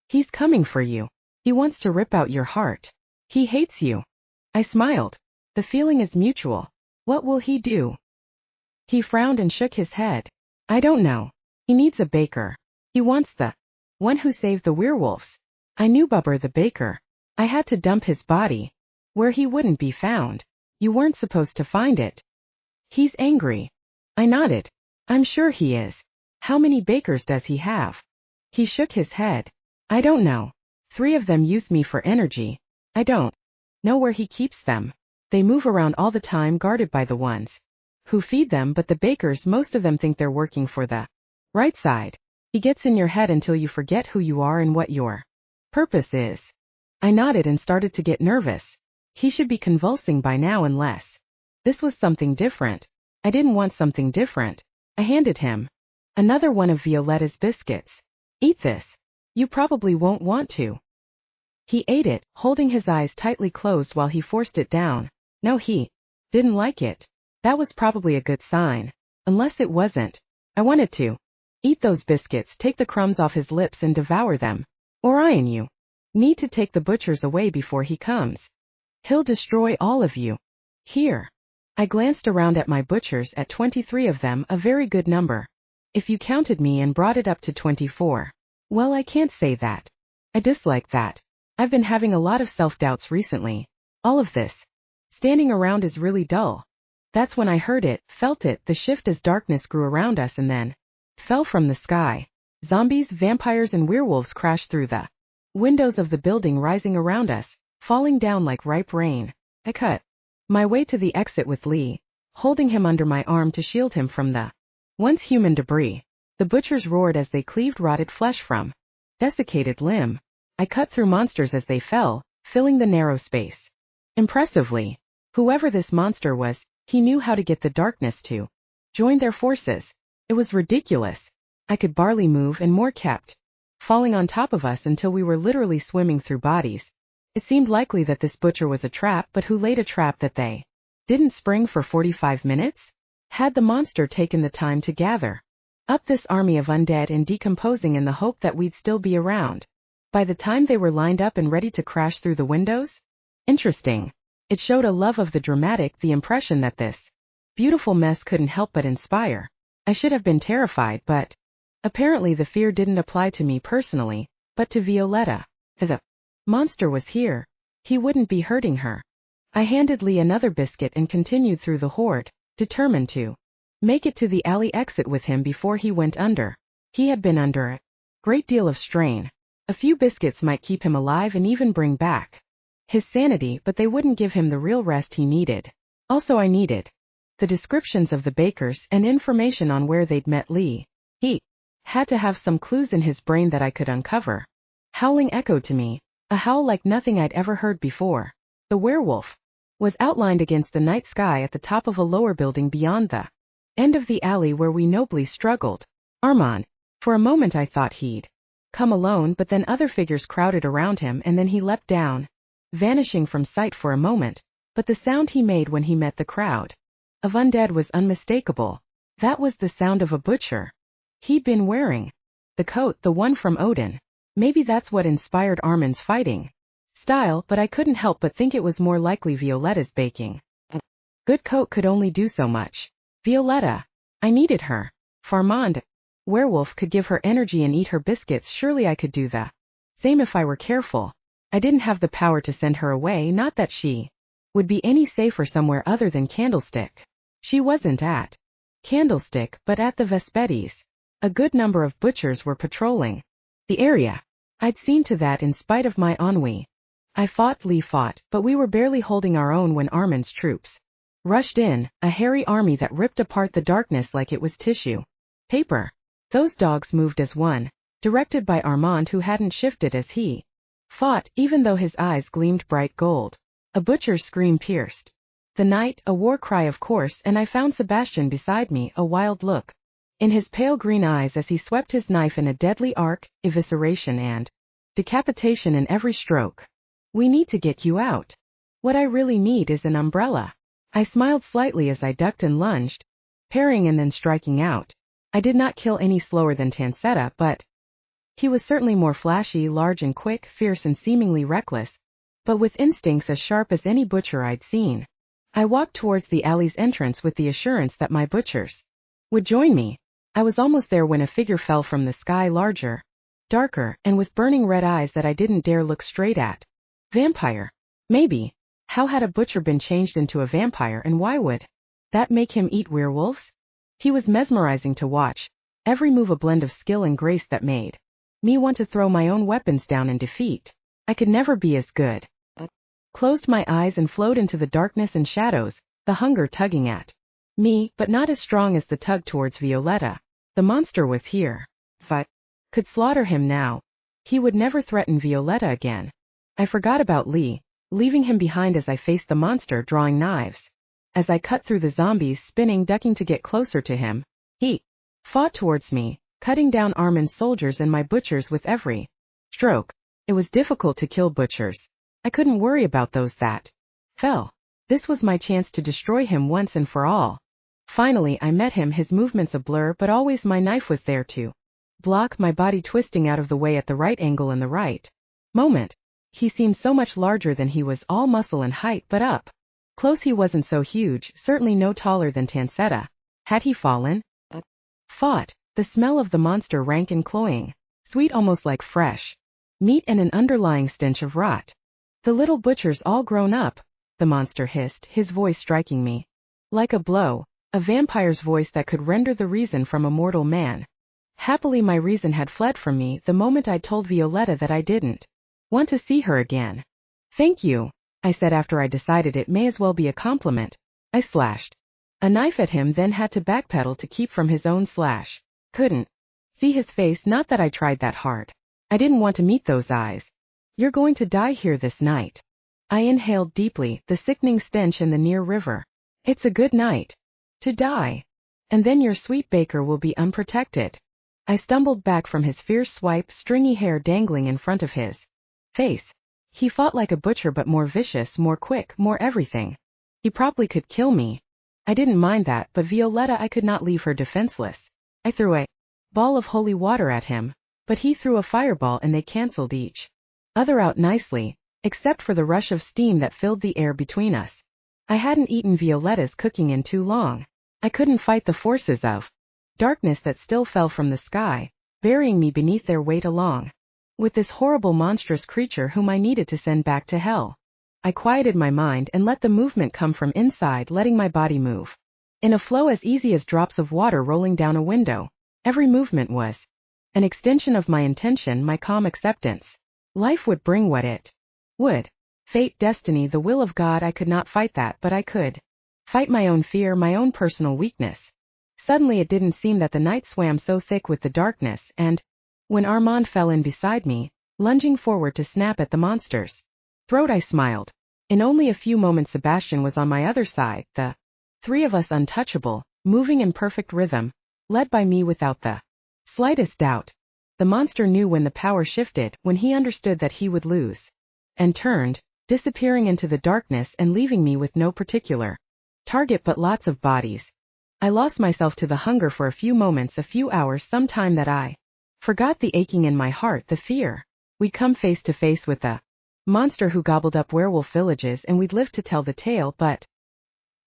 Speaker 1: He's coming for you. He wants to rip out your heart. He hates you. I smiled. The feeling is mutual. What will he do? He frowned and shook his head. I don't know. He needs a baker. He wants the one who saved the werewolves. I knew Bubber the baker. I had to dump his body where he wouldn't be found. You weren't supposed to find it. He's angry. I nodded. I'm sure he is. How many bakers does he have? He shook his head. I don't know. 3 of them use me for energy. I don't know where he keeps them. They move around all the time, guarded by the ones who feed them, but the bakers, most of them think they're working for the right side. He gets in your head until you forget who you are and what your purpose is. I nodded and started to get nervous. He should be convulsing by now unless this was something different. I didn't want something different. I handed him another one of Violetta's biscuits. Eat this. You probably won't want to. He ate it, holding his eyes tightly closed while he forced it down. No, he didn't like it. That was probably a good sign. Unless it wasn't. I wanted to eat those biscuits, take the crumbs off his lips and devour them. Orion, you need to take the butchers away before he comes. He'll destroy all of you. Here. I glanced around at my butchers, at 23 of them, a very good number. If you counted me and brought it up to 24. Well, I can't say that. I dislike that. I've been having a lot of self-doubts recently. All of this standing around is really dull. That's when I heard it, felt it, the shift as darkness grew around us and then fell from the sky. Zombies, vampires and werewolves crashed through the windows of the building, rising around us, falling down like ripe rain. I cut my way to the exit with Lee, holding him under my arm to shield him from the once human debris. The butchers roared as they cleaved rotted flesh from desiccated limb. I cut through monsters as they fell, filling the narrow space impressively. Whoever this monster was, he knew how to get the darkness to join their forces. It was ridiculous. I could barely move and more kept falling on top of us until we were literally swimming through bodies. It seemed likely that this butcher was a trap, but who laid a trap that they didn't spring for 45 minutes? Had the monster taken the time to gather up this army of undead and decomposing in the hope that we'd still be around by the time they were lined up and ready to crash through the windows? Interesting. It showed a love of the dramatic, the impression that this beautiful mess couldn't help but inspire. I should have been terrified, but apparently the fear didn't apply to me personally, but to Violetta. The monster was here. He wouldn't be hurting her. I handed Lee another biscuit and continued through the horde, determined to make it to the alley exit with him before he went under. He had been under a great deal of strain. A few biscuits might keep him alive and even bring back his sanity, but they wouldn't give him the real rest he needed. Also, I needed the descriptions of the bakers and information on where they'd met Lee. He Had to have some clues in his brain that I could uncover. Howling echoed to me, a howl like nothing I'd ever heard before. The werewolf was outlined against the night sky at the top of a lower building beyond the end of the alley where we nobly struggled. Armand. For a moment I thought he'd come alone, but then other figures crowded around him and then he leapt down, vanishing from sight for a moment, but the sound he made when he met the crowd of undead was unmistakable. That was the sound of a butcher. He'd been wearing the coat, the one from Odin. Maybe that's what inspired Armand's fighting style, but I couldn't help but think it was more likely Violetta's baking. A good coat could only do so much. Violetta. I needed her. Armand. Werewolf could give her energy and eat her biscuits. Surely I could do the same if I were careful. I didn't have the power to send her away, not that she would be any safer somewhere other than Candlestick. She wasn't at Candlestick, but at the Vespedes. A good number of butchers were patrolling the area. I'd seen to that in spite of my ennui. Lee fought, but we were barely holding our own when Armand's troops rushed in, a hairy army that ripped apart the darkness like it was tissue paper. Those dogs moved as one, directed by Armand, who hadn't shifted as he fought, even though his eyes gleamed bright gold. A butcher's scream pierced the night, a war cry of course, and I found Sebastian beside me, a wild look in his pale green eyes as he swept his knife in a deadly arc, evisceration and decapitation in every stroke. We need to get you out. What I really need is an umbrella. I smiled slightly as I ducked and lunged, parrying and then striking out. I did not kill any slower than Tancetta, but he was certainly more flashy, large and quick, fierce and seemingly reckless, but with instincts as sharp as any butcher I'd seen. I walked towards the alley's entrance with the assurance that my butchers would join me. I was almost there when a figure fell from the sky, larger, darker, and with burning red eyes that I didn't dare look straight at. Vampire. Maybe. How had a butcher been changed into a vampire, and why would that make him eat werewolves? He was mesmerizing to watch, every move a blend of skill and grace that made me want to throw my own weapons down in defeat. I could never be as good. Closed my eyes and flowed into the darkness and shadows, the hunger tugging at me, but not as strong as the tug towards Violetta. The monster was here. If I could slaughter him now, he would never threaten Violetta again. I forgot about Lee, leaving him behind as I faced the monster, drawing knives. As I cut through the zombies, spinning, ducking to get closer to him, he fought towards me, cutting down Armand's soldiers and my butchers with every stroke. It was difficult to kill butchers. I couldn't worry about those that fell. This was my chance to destroy him once and for all. Finally I met him, his movements a blur, but always my knife was there to block, my body twisting out of the way at the right angle in the right moment. He seemed so much larger than he was, all muscle and height, but up close he wasn't so huge, certainly no taller than Tancetta. Had he fallen? Fought. The smell of the monster rank and cloying, sweet almost like fresh meat, and an underlying stench of rot. The little butcher's all grown up, the monster hissed, his voice striking me like a blow, a vampire's voice that could render the reason from a mortal man. Happily my reason had fled from me the moment I told Violetta that I didn't want to see her again. Thank you, I said after I decided it may as well be a compliment. I slashed a knife at him, then had to backpedal to keep from his own slash. Couldn't see his face, not that I tried that hard. I didn't want to meet those eyes. You're going to die here this night. I inhaled deeply, the sickening stench and the near river. It's a good night to die. And then your sweet baker will be unprotected. I stumbled back from his fierce swipe, stringy hair dangling in front of his face. He fought like a butcher, but more vicious, more quick, more everything. He probably could kill me. I didn't mind that, but Violetta, I could not leave her defenseless. I threw a ball of holy water at him, but he threw a fireball and they cancelled each other out nicely, except for the rush of steam that filled the air between us. I hadn't eaten Violetta's cooking in too long. I couldn't fight the forces of darkness that still fell from the sky, burying me beneath their weight along with this horrible monstrous creature whom I needed to send back to hell. I quieted my mind and let the movement come from inside, letting my body move in a flow as easy as drops of water rolling down a window. Every movement was an extension of my intention, my calm acceptance. Life would bring what it would. Fate, destiny, the will of God. I could not fight that, but I could fight my own fear, my own personal weakness. Suddenly it didn't seem that the night swam so thick with the darkness, and when Armand fell in beside me, lunging forward to snap at the monster's throat, I smiled. In only a few moments Sebastian was on my other side, the three of us untouchable, moving in perfect rhythm, led by me without the slightest doubt. The monster knew when the power shifted, when he understood that he would lose, and turned, disappearing into the darkness and leaving me with no particular target but lots of bodies. I lost myself to the hunger for a few moments, a few hours, some time that I forgot the aching in my heart, the fear. We'd come face to face with a monster who gobbled up werewolf villages, and we'd lived to tell the tale, but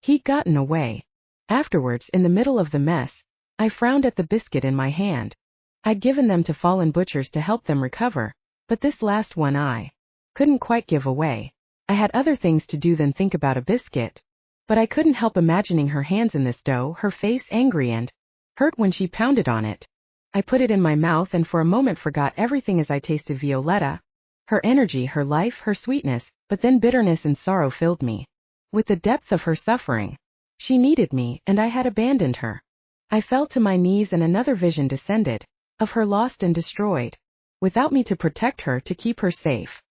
Speaker 1: he'd gotten away. Afterwards, in the middle of the mess, I frowned at the biscuit in my hand. I'd given them to fallen butchers to help them recover, but this last one I couldn't quite give away. I had other things to do than think about a biscuit, but I couldn't help imagining her hands in this dough, her face angry and hurt when she pounded on it. I put it in my mouth and for a moment forgot everything as I tasted Violetta, her energy, her life, her sweetness, but then bitterness and sorrow filled me with the depth of her suffering. She needed me, and I had abandoned her. I fell to my knees and another vision descended, of her lost and destroyed, without me to protect her, to keep her safe.